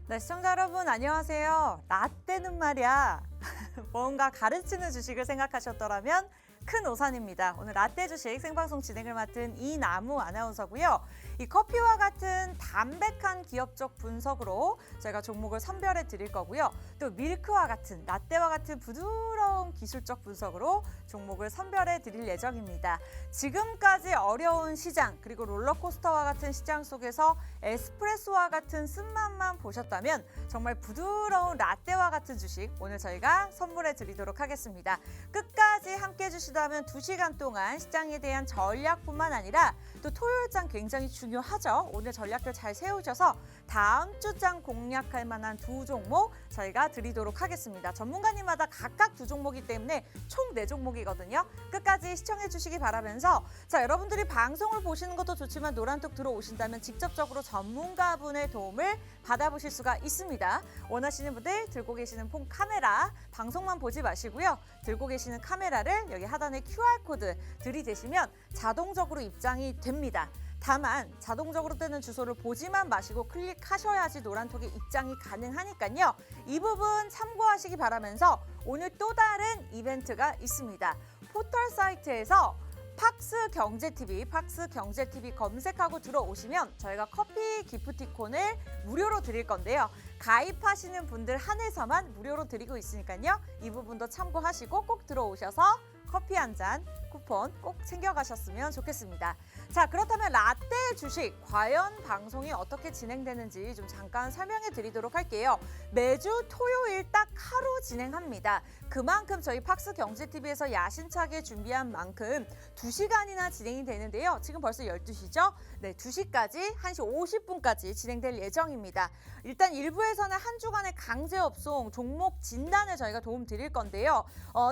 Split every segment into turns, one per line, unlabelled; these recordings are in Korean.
네, 시청자 여러분 안녕하세요. 라떼는 말이야. 뭔가 가르치는 주식을 생각하셨더라면 큰 오산입니다. 오늘 라떼 주식 생방송 진행을 맡은 이나무 아나운서고요. 이 커피와 같은 담백한 기업적 분석으로 저희가 종목을 선별해 드릴 거고요. 또 밀크와 같은 라떼와 같은 부드러운 기술적 분석으로 종목을 선별해 드릴 예정입니다. 지금까지 어려운 시장 그리고 롤러코스터와 같은 시장 속에서 에스프레소와 같은 쓴맛만 보셨다면 정말 부드러운 라떼와 같은 주식 오늘 저희가 선물해 드리도록 하겠습니다. 끝까지 함께 해주시다면 2시간 동안 시장에 대한 전략뿐만 아니라 또 토요일장 굉장히 중요하죠. 오늘 전략들 잘 세우셔서 다음 주장 공략할 만한 2종목 저희가 드리도록 하겠습니다. 전문가님마다 각각 2종목이기 때문에 총 4종목이거든요. 끝까지 시청해 주시기 바라면서 자, 여러분들이 방송을 보시는 것도 좋지만 노란톡 들어오신다면 직접적으로 전문가분의 도움을 받아보실 수가 있습니다. 원하시는 분들 들고 계시는 폰 카메라 방송만 보지 마시고요. 들고 계시는 카메라를 여기 하단에 QR코드 들이대시면 자동적으로 입장이 됩니다. 다만 자동적으로 뜨는 주소를 보지만 마시고 클릭하셔야지 노란톡에 입장이 가능하니까요. 이 부분 참고하시기 바라면서 오늘 또 다른 이벤트가 있습니다. 포털 사이트에서 팍스경제TV 검색하고 들어오시면 저희가 커피 기프티콘을 무료로 드릴 건데요. 가입하시는 분들 한해서만 무료로 드리고 있으니까요. 이 부분도 참고하시고 꼭 들어오셔서 커피 한 잔 쿠폰 꼭 챙겨가셨으면 좋겠습니다. 자, 그렇다면 라떼 주식 과연 방송이 어떻게 진행되는지 좀 잠깐 설명해 드리도록 할게요. 매주 토요일 딱 하루 진행합니다. 그만큼 저희 팍스경제TV에서 야심차게 준비한 만큼 2시간이나 진행이 되는데요. 지금 벌써 12시죠? 네, 2시까지 1시 50분까지 진행될 예정입니다. 일단 1부에서는 한 주간의 강제업송 종목 진단을 저희가 도움 드릴 건데요.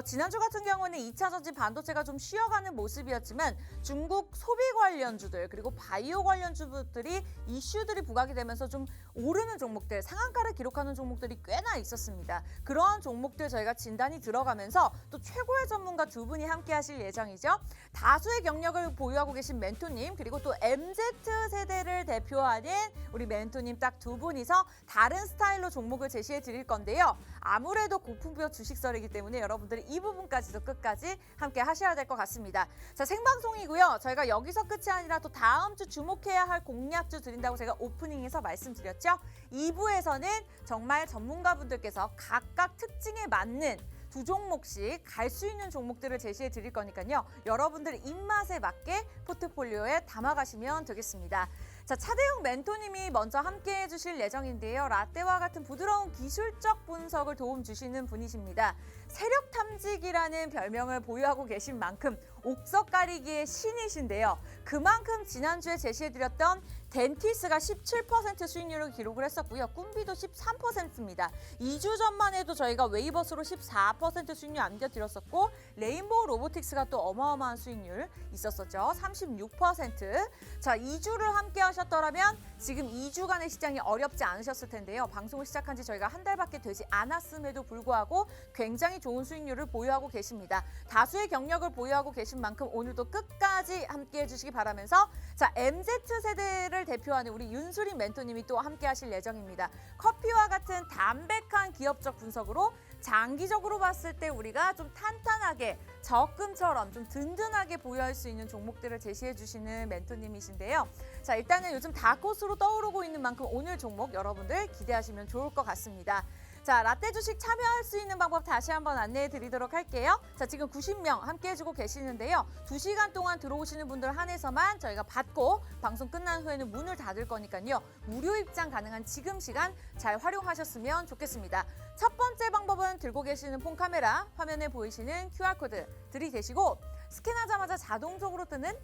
지난주 같은 경우는 2차 전지 반도체가 좀 쉬어가는 모습이었지만 중국 소비 관련주들 그리고 바이오 관련주들이 이슈들이 부각이 되면서 좀 오르는 종목들, 상한가를 기록하는 종목들이 꽤나 있었습니다. 그러한 종목들 저희가 진단이 들어가면서 또 최고의 전문가 2분이 함께 하실 예정이죠. 다수의 경력을 보유하고 계신 멘토님 그리고 또 MZ세대를 대표하는 우리 멘토님 딱 2분이서 다른 스타일로 종목을 제시해 드릴 건데요. 아무래도 고품격 주식설이기 때문에 여러분들이 이 부분까지도 끝까지 함께 하셔야 될 것 같습니다. 자, 생방송이고요. 저희가 여기서 끝이 아니라 또 다음 주 주목해야 할 공략주 드린다고 제가 오프닝에서 말씀드렸죠. 2부에서는 정말 전문가분들께서 각각 특징에 맞는 2종목씩 갈 수 있는 종목들을 제시해 드릴 거니까요. 여러분들 입맛에 맞게 포트폴리오에 담아가시면 되겠습니다. 자, 차대용 멘토님이 먼저 함께 해주실 예정인데요. 라떼와 같은 부드러운 기술적 분석을 도움 주시는 분이십니다. 세력 탐지기라는 별명을 보유하고 계신 만큼 옥석 가리기의 신이신데요. 그만큼 지난주에 제시해드렸던 덴티스가 17% 수익률을 기록을 했었고요. 꿈비도 13%입니다. 2주 전만 해도 저희가 웨이버스로 14% 수익률 안겨드렸었고 레인보우 로보틱스가 또 어마어마한 수익률 있었었죠. 36%. 자, 2주를 함께 하셨더라면 지금 2주간의 시장이 어렵지 않으셨을 텐데요. 방송을 시작한 지 저희가 한 달밖에 되지 않았음에도 불구하고 굉장히 좋은 수익률을 보유하고 계십니다. 다수의 경력을 보유하고 계신 만큼 오늘도 끝까지 함께 해주시기 바라면서 자, MZ세대를 대표하는 우리 윤수린 멘토님이 또 함께 하실 예정입니다. 커피와 같은 담백한 기업적 분석으로 장기적으로 봤을 때 우리가 좀 탄탄하게 적금처럼 좀 든든하게 보유할 수 있는 종목들을 제시해 주시는 멘토님이신데요. 자, 일단은 요즘 다크호스로 떠오르고 있는 만큼 오늘 종목 여러분들 기대하시면 좋을 것 같습니다. 자, 라떼 주식 참여할 수 있는 방법 다시 한번 안내해 드리도록 할게요. 자, 지금 90명 함께 해주고 계시는데요. 2시간 동안 들어오시는 분들 한해서만 저희가 받고 방송 끝난 후에는 문을 닫을 거니까요. 무료 입장 가능한 지금 시간 잘 활용하셨으면 좋겠습니다. 첫 번째 방법은 들고 계시는 폰 카메라, 화면에 보이시는 QR코드 들이대시고 스캔하자마자 자동적으로 뜨는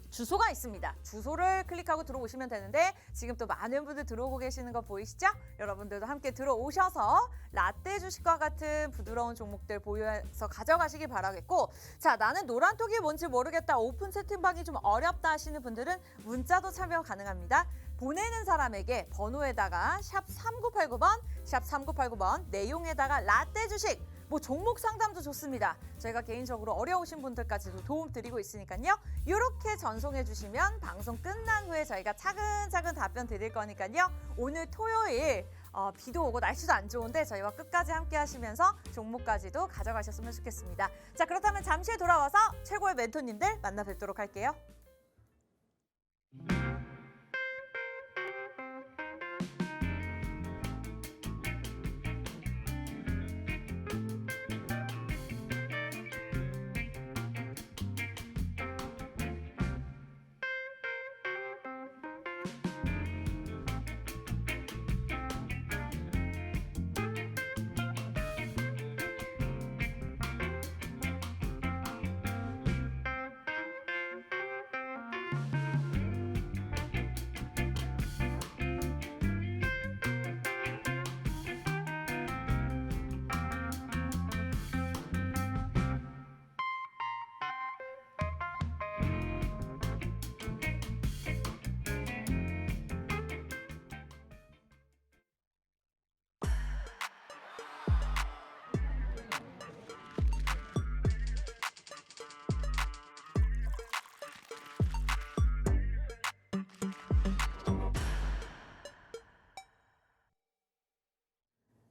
주소가 있습니다. 주소를 클릭하고 들어오시면 되는데 지금 또 많은 분들 들어오고 계시는 거 보이시죠? 여러분들도 함께 들어오셔서 라떼 주식과 같은 부드러운 종목들 보유해서 가져가시기 바라겠고 자, 나는 노란톡이 뭔지 모르겠다. 오픈 채팅방이 좀 어렵다 하시는 분들은 문자도 참여 가능합니다. 보내는 사람에게 번호에다가 샵 3989번 내용에다가 라떼 주식 뭐 종목 상담도 좋습니다. 저희가 개인적으로 어려우신 분들까지도 도움 드리고 있으니까요. 이렇게 전송해 주시면 방송 끝난 후에 저희가 차근차근 답변 드릴 거니까요. 오늘 토요일 비도 오고 날씨도 안 좋은데 저희와 끝까지 함께 하시면서 종목까지도 가져가셨으면 좋겠습니다. 자, 그렇다면 잠시 후에 돌아와서 최고의 멘토님들 만나 뵙도록 할게요.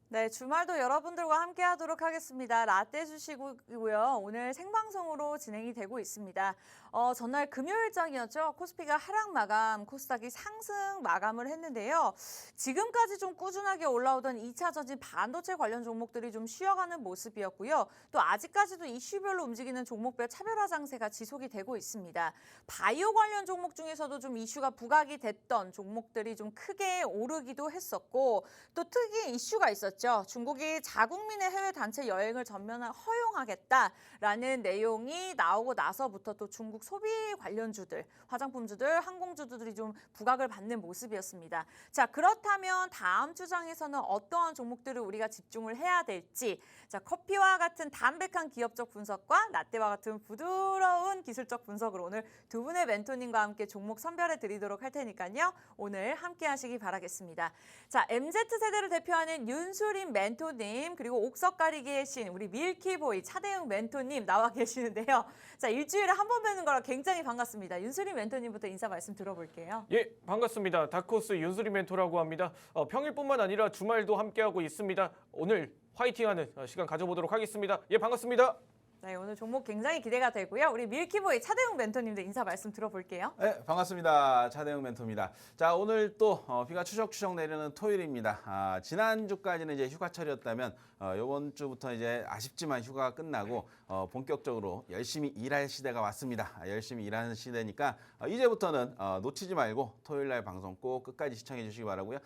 네, 주말도 여러분들과 함께 하도록 하겠습니다. 라떼 주식이고요. 오늘 생방송으로 진행이 되고 있습니다. 전날 금요일장이었죠. 코스피가 하락 마감, 코스닥이 상승 마감을 했는데요. 지금까지 좀 꾸준하게 올라오던 2차 전지 반도체 관련 종목들이 좀 쉬어가는 모습이었고요. 또 아직까지도 이슈별로 움직이는 종목별 차별화 장세가 지속이 되고 있습니다. 바이오 관련 종목 중에서도 좀 이슈가 부각이 됐던 종목들이 좀 크게 오르기도 했었고, 또 특이 이슈가 있었죠. 중국이 자국민의 해외 단체 여행을 전면 허용하겠다라는 내용이 나오고 나서부터 또 중국 소비 관련주들, 화장품주들, 항공주들이 좀 부각을 받는 모습이었습니다. 자, 그렇다면 다음 주장에서는 어떠한 종목들을 우리가 집중을 해야 될지, 자, 커피와 같은 담백한 기업적 분석과 라떼와 같은 부드러운 기술적 분석으로 오늘 두 분의 멘토님과 함께 종목 선별해 드리도록 할 테니까요. 오늘 함께 하시기 바라겠습니다. 자, MZ세대를 대표하는 윤수림 멘토님, 그리고 옥석 가리기의 신 우리 밀키보이 차대웅 멘토님 나와 계시는데요. 자, 일주일에 한 번 뵈는 거라 굉장히 반갑습니다. 윤수림 멘토님부터 인사 말씀 들어볼게요.
예, 반갑습니다. 다크호스 윤수림 멘토라고 합니다. 평일뿐만 아니라 주말도 함께하고 있습니다. 오늘 화이팅하는 시간 가져보도록 하겠습니다. 예, 반갑습니다.
네, 오늘 종목 굉장히 기대가 되고요. 우리 밀키보이 차대웅 멘토님도 인사 말씀 들어볼게요.
네, 반갑습니다. 차대웅 멘토입니다. 자, 오늘 또 비가 추적추적 내리는 토요일입니다. 지난주까지는 이제 휴가철이었다면 이번 주부터 이제 아쉽지만 휴가가 끝나고 본격적으로 열심히 일할 시대가 왔습니다. 열심히 일하는 시대니까 이제부터는 놓치지 말고 토요일 날 방송 꼭 끝까지 시청해 주시기 바라고요.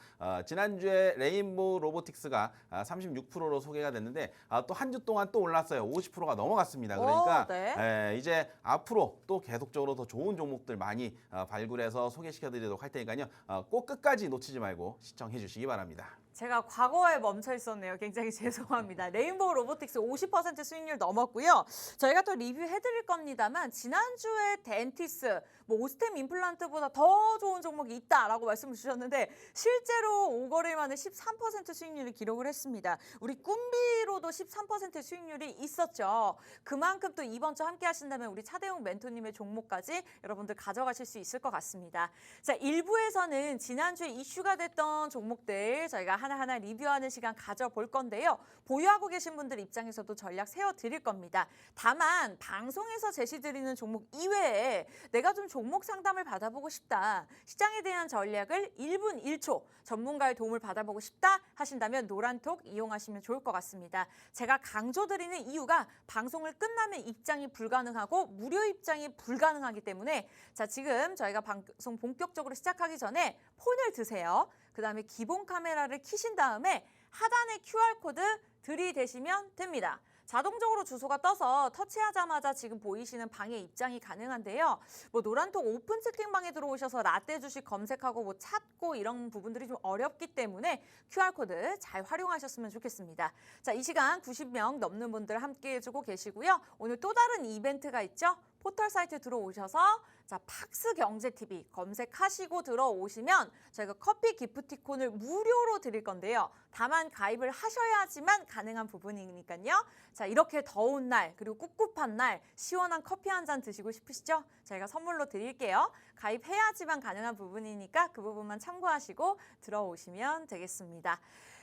지난주에 레인보우 로보틱스가 36%로 소개가 됐는데 또 한 주 동안 또 올랐어요. 50%가 넘어갔습니다. 그러니까
네.
이제 앞으로 또 계속적으로 더 좋은 종목들 많이 발굴해서 소개시켜 드리도록 할 테니까요. 꼭 끝까지 놓치지 말고 시청해 주시기 바랍니다.
제가 과거에 멈춰 있었네요. 굉장히 죄송합니다. 레인보우 로보틱스 50% 수익률 넘었고요. 저희가 또 리뷰해드릴 겁니다만 지난주에 덴티스, 오스템 임플란트보다 더 좋은 종목이 있다라고 말씀을 주셨는데 실제로 5거래일 만에 13% 수익률을 기록을 했습니다. 우리 꿈비로도 13% 수익률이 있었죠. 그만큼 또 이번 주 함께 하신다면 우리 차대웅 멘토님의 종목까지 여러분들 가져가실 수 있을 것 같습니다. 자, 1부에서는 지난주에 이슈가 됐던 종목들 저희가 하나하나 리뷰하는 시간 가져볼 건데요. 보유하고 계신 분들 입장에서도 전략 세워드릴 겁니다. 다만 방송에서 제시드리는 종목 이외에 내가 좀 종목 상담을 받아보고 싶다. 시장에 대한 전략을 1분 1초 전문가의 도움을 받아보고 싶다 하신다면 노란톡 이용하시면 좋을 것 같습니다. 제가 강조드리는 이유가 방송을 끝나면 입장이 불가능하고 무료 입장이 불가능하기 때문에 자, 지금 저희가 방송 본격적으로 시작하기 전에 폰을 드세요. 그 다음에 기본 카메라를 켜신 다음에 하단에 QR코드 들이대시면 됩니다. 자동적으로 주소가 떠서 터치하자마자 지금 보이시는 방에 입장이 가능한데요. 노란톡 오픈 채팅방에 들어오셔서 라떼 주식 검색하고 찾고 이런 부분들이 좀 어렵기 때문에 QR코드 잘 활용하셨으면 좋겠습니다. 자, 이 시간 90명 넘는 분들 함께 해주고 계시고요. 오늘 또 다른 이벤트가 있죠. 포털 사이트 들어오셔서 자, 팍스경제TV 검색하시고 들어오시면 저희가 커피 기프티콘을 무료로 드릴 건데요. 다만 가입을 하셔야지만 가능한 부분이니까요. 자, 이렇게 더운 날 그리고 꿉꿉한 날 시원한 커피 한 잔 드시고 싶으시죠? 저희가 선물로 드릴게요. 가입해야지만 가능한 부분이니까 그 부분만 참고하시고 들어오시면 되겠습니다.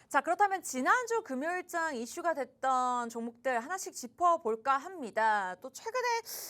자, 그렇다면 지난주 금요일장 이슈가 됐던 종목들 하나씩 짚어볼까 합니다. 또 최근에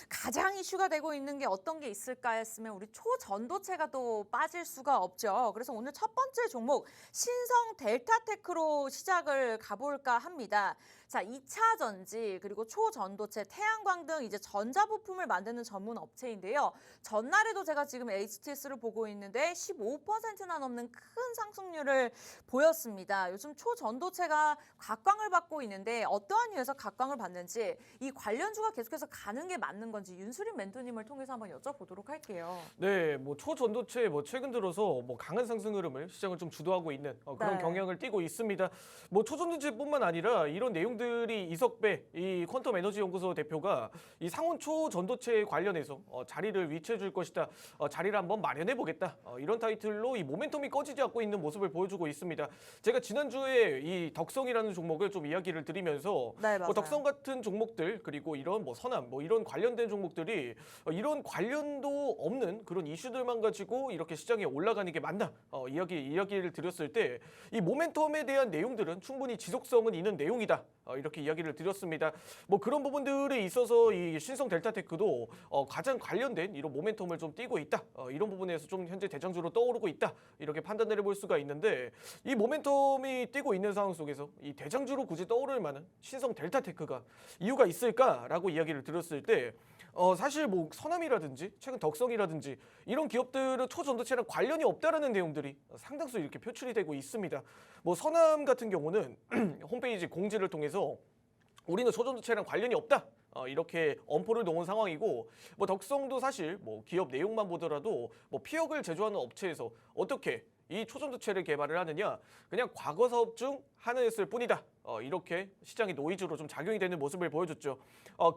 가장 이슈가 되고 있는 게 어떤 게 있을까 했으면 우리 초전도체가 또 빠질 수가 없죠. 그래서 오늘 첫 번째 종목 신성 델타테크로 시작을 가볼까 합니다. 자, 2차 전지 그리고 초전도체, 태양광 등 이제 전자부품을 만드는 전문 업체인데요. 전날에도 제가 지금 HTS를 보고 있는데 15%나 넘는 큰 상승률을 보였습니다. 요즘 초전도체가 각광을 받고 있는데 어떠한 이유에서 각광을 받는지 이 관련주가 계속해서 가는 게 맞는 건지 윤수린 멘토님을 통해서 한번 여쭤보도록 할게요.
네, 뭐 초전도체 최근 들어서 강한 상승 흐름을 시장을 좀 주도하고 있는 그런
네.
경향을 띠고 있습니다. 뭐 초전도체뿐만 아니라 이런 내용들이 이석배 이 퀀텀 에너지 연구소 대표가 이 상온 초전도체 관련해서 자리를 위치해 줄 것이다. 자리를 한번 마련해 보겠다. 이런 타이틀로 이 모멘텀이 꺼지지 않고 있는 모습을 보여주고 있습니다. 제가 지난주에 이 덕성이라는 종목을 좀 이야기를 드리면서
네, 맞아요.
덕성 같은 종목들 그리고 이런 선암 이런 관련된 종목들이 이런 관련도 없는 그런 이슈들만 가지고 이렇게 시장에 올라가는 게 맞나 이야기를 드렸을 때 이 모멘텀에 대한 내용들은 충분히 지속성은 있는 내용이다. 이렇게 이야기를 드렸습니다. 뭐 그런 부분들에 있어서 이 신성 델타테크도 가장 관련된 이런 모멘텀을 좀 띄고 있다. 이런 부분에서 좀 현재 대장주로 떠오르고 있다. 이렇게 판단을 해볼 수가 있는데 이 모멘텀이 띄고 있는 상황 속에서 이 대장주로 굳이 떠오를 만한 신성 델타테크가 이유가 있을까라고 이야기를 드렸을 때 사실 뭐 선암이라든지 최근 덕성이라든지 이런 기업들은 초전도체랑 관련이 없다라는 내용들이 상당수 이렇게 표출이 되고 있습니다. 뭐 선암 같은 경우는 홈페이지 공지를 통해서 우리는 초전도체랑 관련이 없다. 이렇게 엄포를 놓은 상황이고 뭐 덕성도 사실 뭐 기업 내용만 보더라도 뭐 피혁을 제조하는 업체에서 어떻게 이 초전도체를 개발을 하느냐 그냥 과거 사업 중 하나였을 뿐이다. 이렇게 시장의 노이즈로 좀 작용이 되는 모습을 보여줬죠.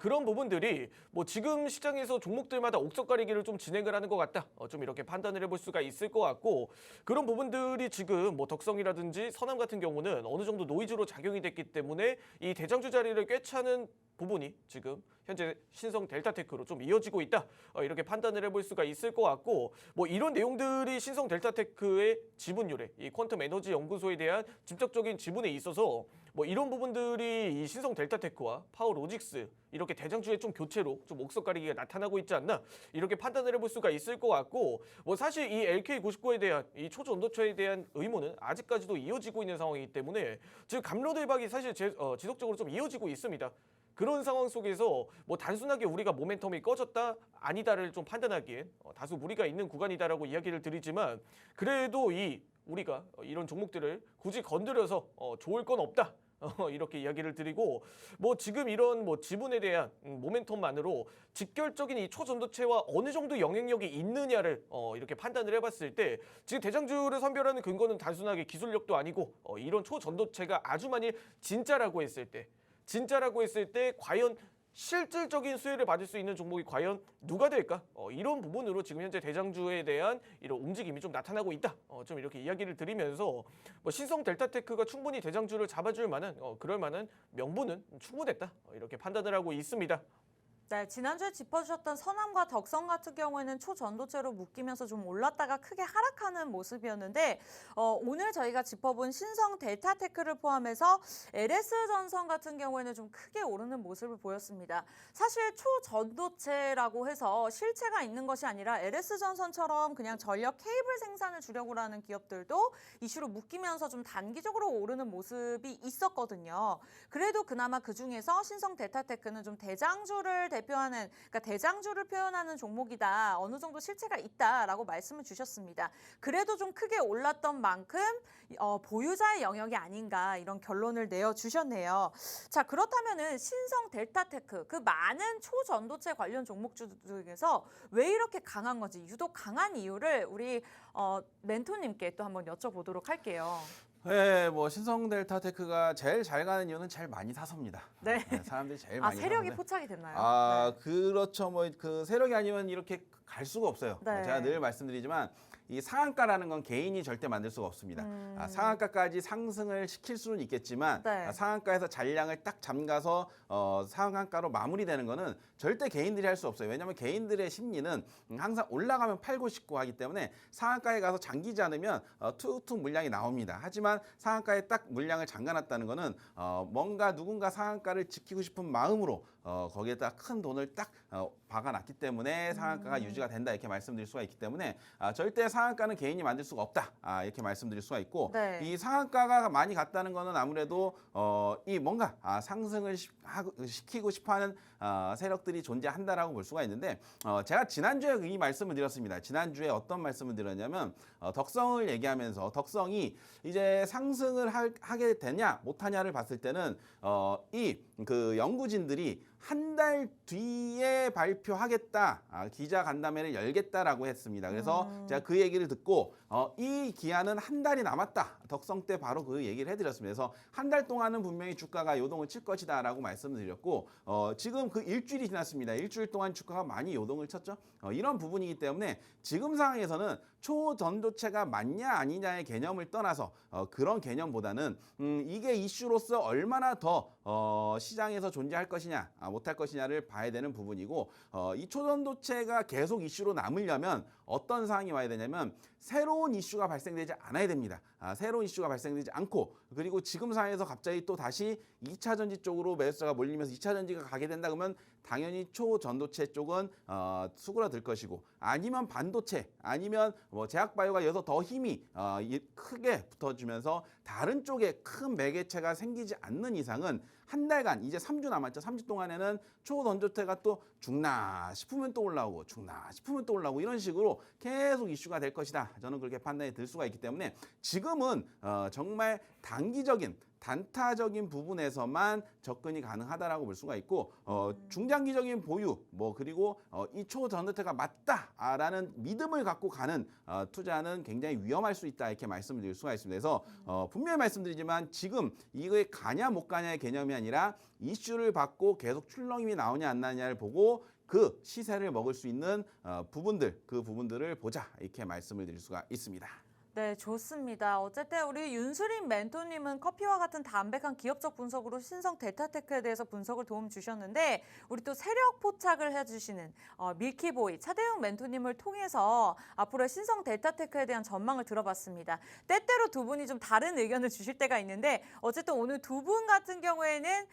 그런 부분들이 뭐 지금 시장에서 종목들마다 옥석 가리기를 좀 진행을 하는 것 같다. 좀 이렇게 판단을 해볼 수가 있을 것 같고 그런 부분들이 지금 뭐 덕성이라든지 선암 같은 경우는 어느 정도 노이즈로 작용이 됐기 때문에 이 대장주 자리를 꿰차는 부분이 지금 현재 신성 델타테크로 좀 이어지고 있다. 이렇게 판단을 해볼 수가 있을 것 같고 뭐 이런 내용들이 신성 델타테크의 지분율에 이 퀀텀 에너지 연구소에 대한 직접적인 지분에 있어서 뭐 이런 부분들이 이 신성 델타테크와 파워로직스 이렇게 대장주의 좀 교체로 좀 옥석 가리기가 나타나고 있지 않나 이렇게 판단을 해볼 수가 있을 것 같고 뭐 사실 이 LK99에 대한 이 초전도체에 대한 의무는 아직까지도 이어지고 있는 상황이기 때문에 지금 감로대박이 사실 지속적으로 좀 이어지고 있습니다. 그런 상황 속에서 뭐 단순하게 우리가 모멘텀이 꺼졌다 아니다를 좀 판단하기엔 다소 무리가 있는 구간이다라고 이야기를 드리지만 그래도 우리가 이런 종목들을 굳이 건드려서 좋을 건 없다. 이렇게 이야기를 드리고 뭐 지금 이런 뭐 지분에 대한 모멘텀만으로 직결적인 이 초전도체와 어느 정도 영향력이 있느냐를 이렇게 판단을 해봤을 때 지금 대장주를 선별하는 근거는 단순하게 기술력도 아니고 이런 초전도체가 아주 만일 진짜라고 했을 때 과연 실질적인 수혜를 받을 수 있는 종목이 과연 누가 될까? 이런 부분으로 지금 현재 대장주에 대한 이런 움직임이 좀 나타나고 있다. 좀 이렇게 이야기를 드리면서 뭐 신성 델타테크가 충분히 대장주를 잡아줄 만한 그럴 만한 명분은 충분했다. 이렇게 판단을 하고 있습니다.
네, 지난주에 짚어주셨던 선암과 덕성 같은 경우에는 초전도체로 묶이면서 좀 올랐다가 크게 하락하는 모습이었는데 오늘 저희가 짚어본 신성 델타테크를 포함해서 LS전선 같은 경우에는 좀 크게 오르는 모습을 보였습니다. 사실 초전도체라고 해서 실체가 있는 것이 아니라 LS전선처럼 그냥 전력 케이블 생산을 주려고 하는 기업들도 이슈로 묶이면서 좀 단기적으로 오르는 모습이 있었거든요. 그래도 그나마 그중에서 신성 델타테크는 좀 대장주를 대표하는, 그러니까 대장주를 표현하는 종목이다. 어느 정도 실체가 있다라고 말씀을 주셨습니다. 그래도 좀 크게 올랐던 만큼 보유자의 영역이 아닌가 이런 결론을 내어주셨네요. 자, 그렇다면은 신성 델타테크 그 많은 초전도체 관련 종목주 중에서 왜 이렇게 강한 건지 유독 강한 이유를 우리 멘토님께 또 한번 여쭤보도록 할게요.
네, 뭐 신성 델타테크가 제일 잘 가는 이유는 제일 많이 사서입니다.
네.
네, 사람들이 제일
아,
많이
세력이
사는데.
포착이 됐나요?
아, 그렇죠. 뭐 그 세력이 아니면 이렇게 갈 수가 없어요.
네.
제가 늘 말씀드리지만 이 상한가라는 건 개인이 절대 만들 수가 없습니다. 상한가까지 상승을 시킬 수는 있겠지만
네.
상한가에서 잔량을 딱 잠가서 상한가로 마무리되는 거는 절대 개인들이 할 수 없어요. 왜냐하면 개인들의 심리는 항상 올라가면 팔고 싶고 하기 때문에 상한가에 가서 잠기지 않으면 툭툭 물량이 나옵니다. 하지만 상한가에 딱 물량을 잠가놨다는 거는 뭔가 누군가 상한가를 지키고 싶은 마음으로 거기에다 큰 돈을 딱 박아놨기 때문에 상한가가 유지가 된다 이렇게 말씀드릴 수가 있기 때문에 절대 상한가는 개인이 만들 수가 없다 이렇게 말씀드릴 수가 있고
네.
이 상한가가 많이 갔다는 거는 아무래도 이 뭔가 상승을 시키고 싶어하는 세력들이 존재한다라고 볼 수가 있는데 제가 지난주에 이 말씀을 드렸습니다. 지난주에 어떤 말씀을 드렸냐면 덕성을 얘기하면서 덕성이 이제 상승을 하게 되냐 못하냐를 봤을 때는 이 그 연구진들이 한 달 뒤에 발표하겠다 기자 간담회를 열겠다라고 했습니다. 그래서 제가 그 얘기를 듣고 이 기한은 한 달이 남았다. 덕성 때 바로 그 얘기를 해드렸습니다. 그래서 한 달 동안은 분명히 주가가 요동을 칠 것이다라고 말씀을 드렸고 지금 그 일주일이 지났습니다. 일주일 동안 주가가 많이 요동을 쳤죠. 이런 부분이기 때문에 지금 상황에서는 초전도체가 맞냐 아니냐의 개념을 떠나서 그런 개념보다는 이게 이슈로서 얼마나 더 시장에서 존재할 것이냐 못할 것이냐를 봐야 되는 부분이고 이 초전도체가 계속 이슈로 남으려면 어떤 상황이 와야 되냐면 새로운 이슈가 발생되지 않아야 됩니다. 새로운 이슈가 발생되지 않고 그리고 지금 상황에서 갑자기 또 다시 2차 전지 쪽으로 매수자가 몰리면서 2차 전지가 가게 된다 그러면 당연히 초전도체 쪽은 수그러들 것이고 아니면 반도체 아니면 뭐 제약바이오가 여기서 더 힘이 크게 붙어주면서 다른 쪽에 큰 매개체가 생기지 않는 이상은 한 달간 이제 3주 남았죠. 3주 동안에는 초전도체가 또 죽나 싶으면 또 올라오고 죽나 싶으면 또 올라오고 이런 식으로 계속 이슈가 될 것이다. 저는 그렇게 판단이 들 수가 있기 때문에 지금은 정말 단기적인 단타적인 부분에서만 접근이 가능하다라고 볼 수가 있고 중장기적인 보유 뭐 그리고 이 초전도체가 맞다라는 믿음을 갖고 가는 투자는 굉장히 위험할 수 있다 이렇게 말씀을 드릴 수가 있습니다. 그래서 분명히 말씀드리지만 지금 이거에 가냐 못 가냐의 개념이 아니라 이슈를 받고 계속 출렁임이 나오냐 안 나냐를 보고 그 시세를 먹을 수 있는 그 부분들을 보자 이렇게 말씀을 드릴 수가 있습니다.
네, 좋습니다. 어쨌든 우리 윤수린 멘토님은 커피와 같은 담백한 기업적 분석으로 신성 델타테크에 대해서 분석을 도움 주셨는데 우리 또 세력 포착을 해주시는 밀키보이 차대웅 멘토님을 통해서 앞으로의 신성 델타테크에 대한 전망을 들어봤습니다. 때때로 두 분이 좀 다른 의견을 주실 때가 있는데 어쨌든 오늘 두 분 같은 경우에는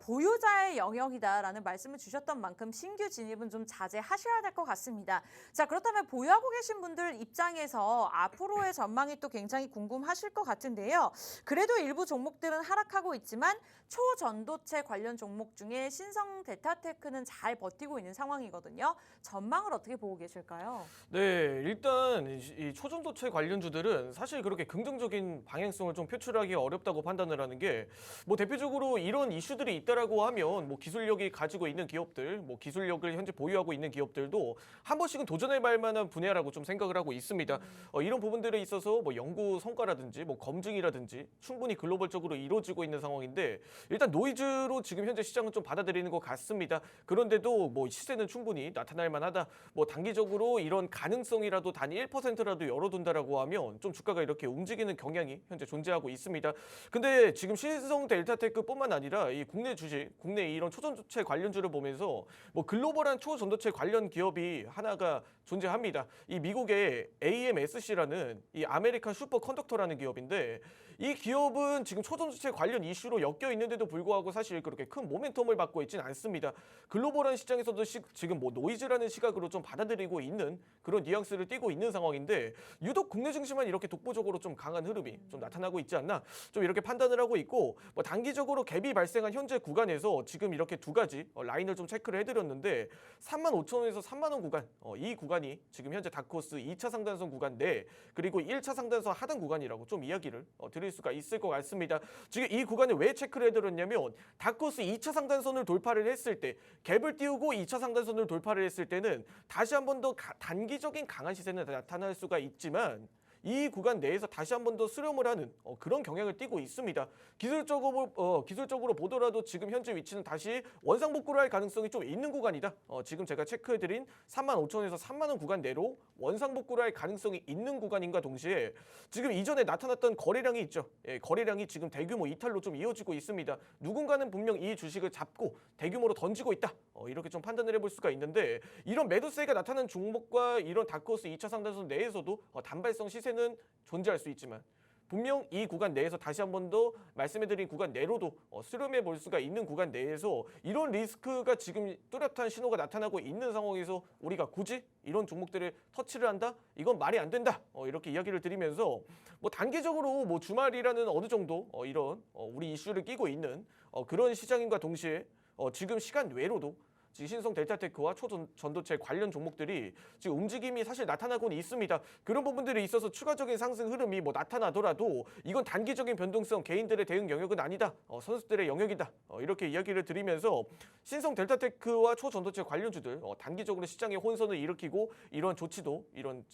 보유자의 영역이다라는 말씀을 주셨던 만큼 신규 진입은 좀 자제하셔야 될 것 같습니다. 자, 그렇다면 보유하고 계신 분들 입장에서 앞으로의 전망이 또 굉장히 궁금하실 것 같은데요. 그래도 일부 종목들은 하락하고 있지만 초전도체 관련 종목 중에 신성 델타테크는 잘 버티고 있는 상황이거든요. 전망을 어떻게 보고 계실까요?
네, 일단 이 초전도체 관련주들은 사실 그렇게 긍정적인 방향성을 좀 표출하기 어렵다고 판단을 하는 게 뭐 대표적으로 이런 이슈들이 있다라고 하면 뭐 기술력이 가지고 있는 기업들, 뭐 기술력을 현재 보유하고 있는 기업들도 한 번씩은 도전해 볼 만한 분야라고 좀 생각을 하고 있습니다. 이런 부분들에 있어서 뭐 연구 성과라든지 뭐 검증이라든지 충분히 글로벌적으로 이루어지고 있는 상황인데 일단 노이즈로 지금 현재 시장은 좀 받아들이는 것 같습니다. 그런데도 뭐 시세는 충분히 나타날 만하다. 뭐 단기적으로 이런 가능성이라도 단 1%라도 열어둔다라고 하면 좀 주가가 이렇게 움직이는 경향이 현재 존재하고 있습니다. 근데 지금 신성 델타테크뿐만 아니라 이 국내 주식, 국내 이런 초전도체 관련주를 보면서 뭐 글로벌한 초전도체 관련 기업이 하나가 존재합니다. 이 미국의 AMSC라는 이 아메리칸 슈퍼컨덕터라는 기업인데 이 기업은 지금 초전도체 관련 이슈로 엮여 있는데도 불구하고 사실 그렇게 큰 모멘텀을 받고 있지는 않습니다. 글로벌한 시장에서도 지금 뭐 노이즈라는 시각으로 좀 받아들이고 있는 그런 뉘앙스를 띠고 있는 상황인데 유독 국내 증시만 이렇게 독보적으로 좀 강한 흐름이 좀 나타나고 있지 않나 좀 이렇게 판단을 하고 있고 뭐 단기적으로 갭이 발생한 현재 구간에서 지금 이렇게 두 가지 라인을 좀 체크를 해드렸는데 35,000원에서 30,000원 구간 이 구간이 지금 현재 다크호스 2차 상단선 구간 내 그리고 1차 상단선 하단 구간이라고 좀 이야기를 드릴 수가 있을 것 같습니다. 지금 이 구간을 왜 체크를 해드렸냐면 다크호스 2차 상단선을 돌파를 했을 때 갭을 띄우고 2차 상단선을 돌파를 했을 때는 다시 한 번 더 단기적인 강한 시세는 나타날 수가 있지만 이 구간 내에서 다시 한 번 더 수렴을 하는 그런 경향을 띠고 있습니다. 기술적으로 보더라도 지금 현재 위치는 다시 원상복구를 할 가능성이 좀 있는 구간이다. 지금 제가 체크해드린 35,000원에서 3만 원 구간 내로 원상복구를 할 가능성이 있는 구간인가 동시에 지금 이전에 나타났던 거래량이 있죠. 예, 거래량이 지금 대규모 이탈로 좀 이어지고 있습니다. 누군가는 분명 이 주식을 잡고 대규모로 던지고 있다. 이렇게 좀 판단을 해볼 수가 있는데 이런 매도세가 나타난 종목과 이런 다크호스 2차 상단선 내에서도 단발성 시세는 존재할 수 있지만 분명 이 구간 내에서 다시 한 번 더 말씀해드린 구간 내로도 수렴해 볼 수가 있는 구간 내에서 이런 리스크가 지금 뚜렷한 신호가 나타나고 있는 상황에서 우리가 굳이 이런 종목들을 터치를 한다? 이건 말이 안 된다. 이렇게 이야기를 드리면서 뭐 단기적으로 뭐 주말이라는 어느 정도 이런 우리 이슈를 끼고 있는 그런 시장인과 동시에 지금 시간 외로도 지금 신성 델타테크와 초전도체 관련 종목들이 지금 움직임이 사실 나타나고는 있습니다. 그런 부분들이 있어서 추가적인 상승 흐름이 뭐 나타나더라도 이건 단기적인 변동성 개인들의 대응 영역은 아니다. 선수들의 영역이다. 이렇게 이야기를 드리면서 신성 델타테크와 초전도체 관련주들 단기적으로 시장에 혼선을 일으키고 이런 조치도 이런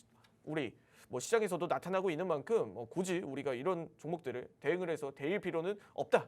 우리 뭐 시장에서도 나타나고 있는 만큼 굳이 우리가 이런 종목들을 대응을 해서 대일 필요는 없다.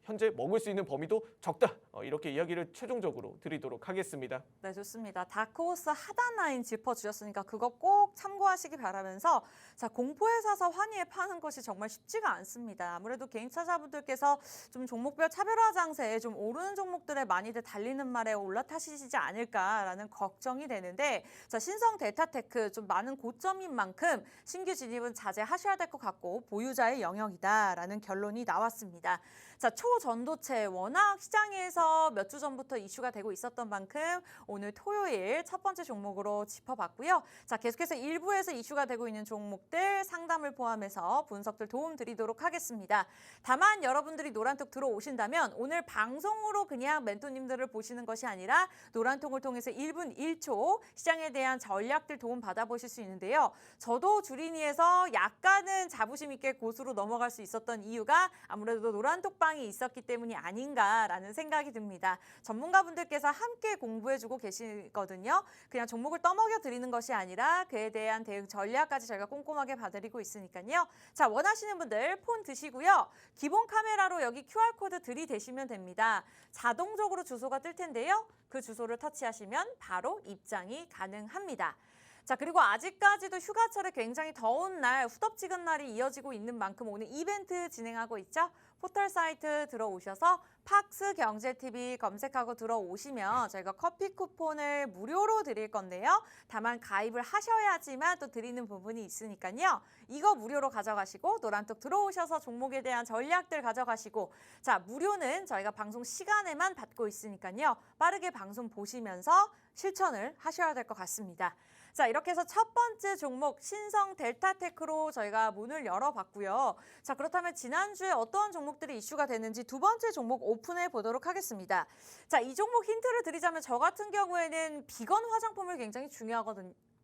현재 먹을 수 있는 범위도 적다. 이렇게 이야기를 최종적으로 드리도록 하겠습니다.
네, 좋습니다. 다크호스 하단 라인 짚어주셨으니까 그거 꼭 참고하시기 바라면서 자, 공포에 사서 환희에 파는 것이 정말 쉽지가 않습니다. 아무래도 개인 투자자분들께서 좀 종목별 차별화 장세에 좀 오르는 종목들에 많이들 달리는 말에 올라타시지 않을까라는 걱정이 되는데 자, 신성 델타테크 좀 많은 고점인 만큼 신규 진입은 자제하셔야 될 것 같고 보유자의 영역이다라는 결론이 나왔습니다. 자, 초전도체 워낙 시장에서 몇 주 전부터 이슈가 되고 있었던 만큼 오늘 토요일 첫 번째 종목으로 짚어봤고요. 자, 계속해서 일부에서 이슈가 되고 있는 종목들 상담을 포함해서 분석들 도움 드리도록 하겠습니다. 다만 여러분들이 노란톡 들어오신다면 오늘 방송으로 그냥 멘토님들을 보시는 것이 아니라 노란톡을 통해서 1분 1초 시장에 대한 전략들 도움 받아보실 수 있는데요. 저도 주린이에서 약간은 자부심 있게 고수로 넘어갈 수 있었던 이유가 아무래도 노란톡방이 있었기 때문이 아닌가라는 생각이 듭니다. 전문가분들께서 함께 공부해주고 계시거든요. 그냥 종목을 떠먹여 드리는 것이 아니라 그에 대한 대응 전략까지 저희가 꼼꼼하게 봐드리고 있으니까요. 자, 원하시는 분들 폰 드시고요. 기본 카메라로 여기 QR코드 들이대시면 됩니다. 자동적으로 주소가 뜰 텐데요. 그 주소를 터치하시면 바로 입장이 가능합니다. 자, 그리고 아직까지도 휴가철에 굉장히 더운 날, 후덥지근 날이 이어지고 있는 만큼 오늘 이벤트 진행하고 있죠. 포털 사이트 들어오셔서 팍스 경제TV 검색하고 들어오시면 저희가 커피 쿠폰을 무료로 드릴 건데요. 다만 가입을 하셔야지만 또 드리는 부분이 있으니까요. 이거 무료로 가져가시고 노란톡 들어오셔서 종목에 대한 전략들 가져가시고 자, 무료는 저희가 방송 시간에만 받고 있으니까요. 빠르게 방송 보시면서 실천을 하셔야 될 것 같습니다. 자, 이렇게 해서 첫 번째 종목 신성 델타테크로 저희가 문을 열어봤고요. 자, 그렇다면 지난주에 어떤 종목들이 이슈가 됐는지 두 번째 종목 오픈해 보도록 하겠습니다. 자, 이 종목 힌트를 드리자면 저 같은 경우에는 비건 화장품을 굉장히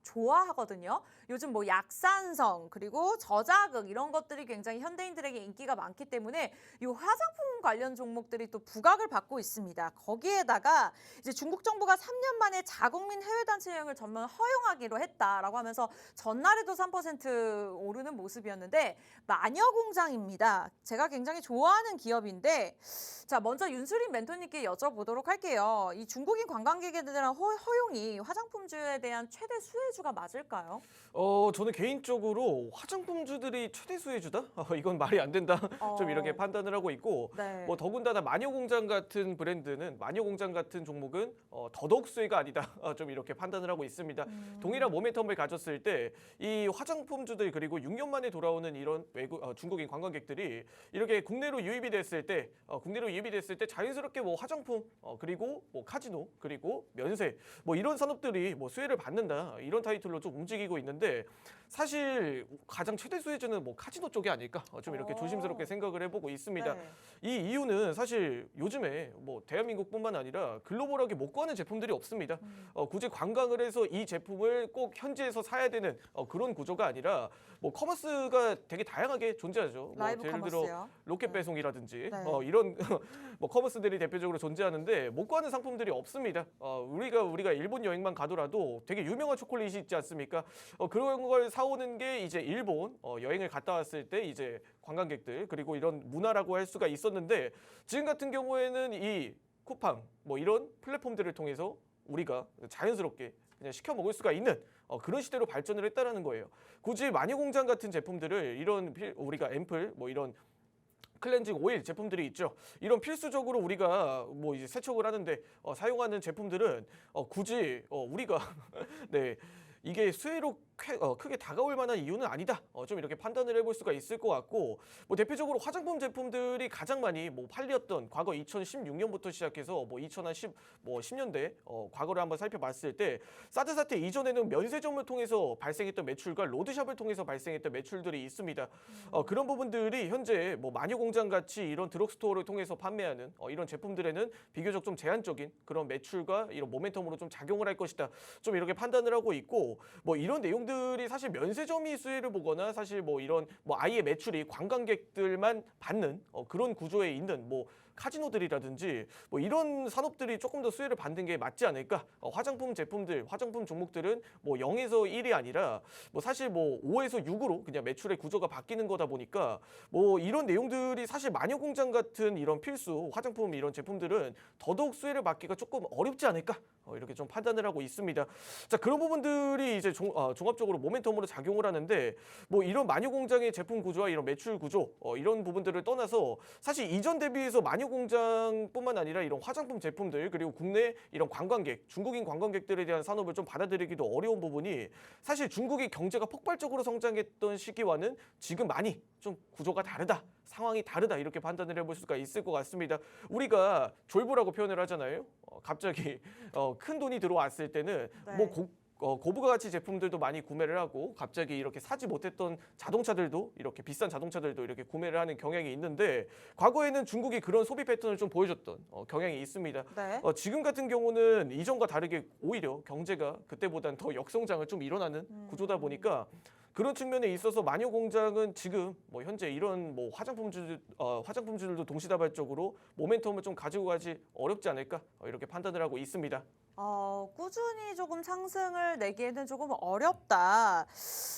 좋아하거든요. 요즘 뭐 약산성 그리고 저자극 이런 것들이 굉장히 현대인들에게 인기가 많기 때문에 이 화장품 관련 종목들이 또 부각을 받고 있습니다. 거기에다가 이제 중국 정부가 3년 만에 자국민 해외 단체 여행을 전면 허용하기로 했다라고 하면서 전날에도 3% 오르는 모습이었는데 마녀공장입니다. 제가 굉장히 좋아하는 기업인데 자, 먼저 윤수린 멘토님께 여쭤보도록 할게요. 이 중국인 관광객에 대한 허용이 화장품주에 대한 최대 수혜주가 맞을까요?
저는 개인적으로 화장품주들이 최대 수혜주다? 이건 말이 안 된다. 좀 이렇게 판단을 하고 있고
네.
뭐 더군다나 마녀공장 같은 브랜드는 마녀공장 같은 종목은 더더욱 수혜가 아니다. 좀 이렇게 판단을 하고 있습니다. 동일한 모멘텀을 가졌을 때 이 화장품주들 그리고 6년 만에 돌아오는 이런 중국인 관광객들이 이렇게 국내로 유입이 됐을 때 자연스럽게 뭐 화장품 그리고 뭐 카지노 그리고 면세 뭐 이런 산업들이 뭐 수혜를 받는다. 이런 타이틀로 좀 움직이고 있는데 사실 가장 최대 수혜주는 뭐 카지노 쪽이 아닐까 좀 이렇게 조심스럽게 생각을 해보고 있습니다.
네.
이 이유는 사실 요즘에 뭐 대한민국뿐만 아니라 글로벌하게 못 구하는 제품들이 없습니다. 굳이 관광을 해서 이 제품을 꼭 현지에서 사야 되는 그런 구조가 아니라 뭐 커머스가 되게 다양하게 존재하죠.
라이브
뭐 예를 들어
커머스요.
로켓
네.
배송이라든지
네.
이런 뭐 커머스들이 대표적으로 존재하는데 못 구하는 상품들이 없습니다. 우리가 일본 여행만 가더라도 되게 유명한 초콜릿이 뜻이 있지 않습니까? 그런 걸 사오는 게 이제 일본 여행을 갔다 왔을 때 이제 관광객들 그리고 이런 문화라고 할 수가 있었는데 지금 같은 경우에는 이 쿠팡 뭐 이런 플랫폼들을 통해서 우리가 자연스럽게 그냥 시켜 먹을 수가 있는 그런 시대로 발전을 했다라는 거예요. 굳이 마녀공장 같은 제품들을 이런 우리가 앰플 뭐 이런 클렌징 오일 제품들이 있죠. 이런 필수적으로 우리가 뭐 이제 세척을 하는데 사용하는 제품들은 굳이 우리가 네. 이게 수혜로 크게 다가올 만한 이유는 아니다. 좀 이렇게 판단을 해볼 수가 있을 것 같고 뭐 대표적으로 화장품 제품들이 가장 많이 뭐 팔렸던 과거 2016년부터 시작해서 뭐 2010년대 과거를 한번 살펴봤을 때 사드 사태 이전에는 면세점을 통해서 발생했던 매출과 로드샵을 통해서 발생했던 매출들이 있습니다. 그런 부분들이 현재 뭐 마녀공장 같이 이런 드럭스토어를 통해서 판매하는 이런 제품들에는 비교적 좀 제한적인 그런 매출과 이런 모멘텀으로 좀 작용을 할 것이다. 좀 이렇게 판단을 하고 있고 뭐 이런 내용들이 사실 면세점이 수혜를 보거나 사실 뭐 이런 뭐 아예 매출이 관광객들만 받는 그런 구조에 있는 뭐 카지노들이라든지 뭐 이런 산업들이 조금 더 수혜를 받는 게 맞지 않을까? 화장품 제품들, 화장품 종목들은 뭐 0에서 1이 아니라 뭐 사실 뭐 5에서 6으로 그냥 매출의 구조가 바뀌는 거다 보니까 뭐 이런 내용들이 사실 마녀공장 같은 이런 필수 화장품 이런 제품들은 더더욱 수혜를 받기가 조금 어렵지 않을까? 이렇게 좀 판단을 하고 있습니다. 자, 그런 부분들이 이제 종합적으로 모멘텀으로 작용을 하는데 뭐 이런 마녀공장의 제품 구조와 이런 매출 구조 이런 부분들을 떠나서 사실 이전 대비해서 마녀공장뿐만 아니라 이런 화장품 제품들 그리고 국내 이런 관광객, 중국인 관광객들에 대한 산업을 좀 받아들이기도 어려운 부분이 사실 중국이 경제가 폭발적으로 성장했던 시기와는 지금 많이 좀 구조가 다르다. 상황이 다르다 이렇게 판단을 해볼 수가 있을 것 같습니다. 우리가 졸부라고 표현을 하잖아요. 갑자기 큰 돈이 들어왔을 때는
네.
뭐 고부가 가치 제품들도 많이 구매를 하고 갑자기 이렇게 사지 못했던 자동차들도 이렇게 비싼 자동차들도 이렇게 구매를 하는 경향이 있는데 과거에는 중국이 그런 소비 패턴을 좀 보여줬던 경향이 있습니다.
네.
지금 같은 경우는 이전과 다르게 오히려 경제가 그때보다는 더 역성장을 좀 일어나는 구조다 보니까 그런 측면에 있어서 마녀공장은 지금 뭐 현재 이런 뭐 화장품주들도 동시다발적으로 모멘텀을 좀 가지고 가지 어렵지 않을까 이렇게 판단을 하고 있습니다.
꾸준히 조금 상승을 내기에는 조금 어렵다.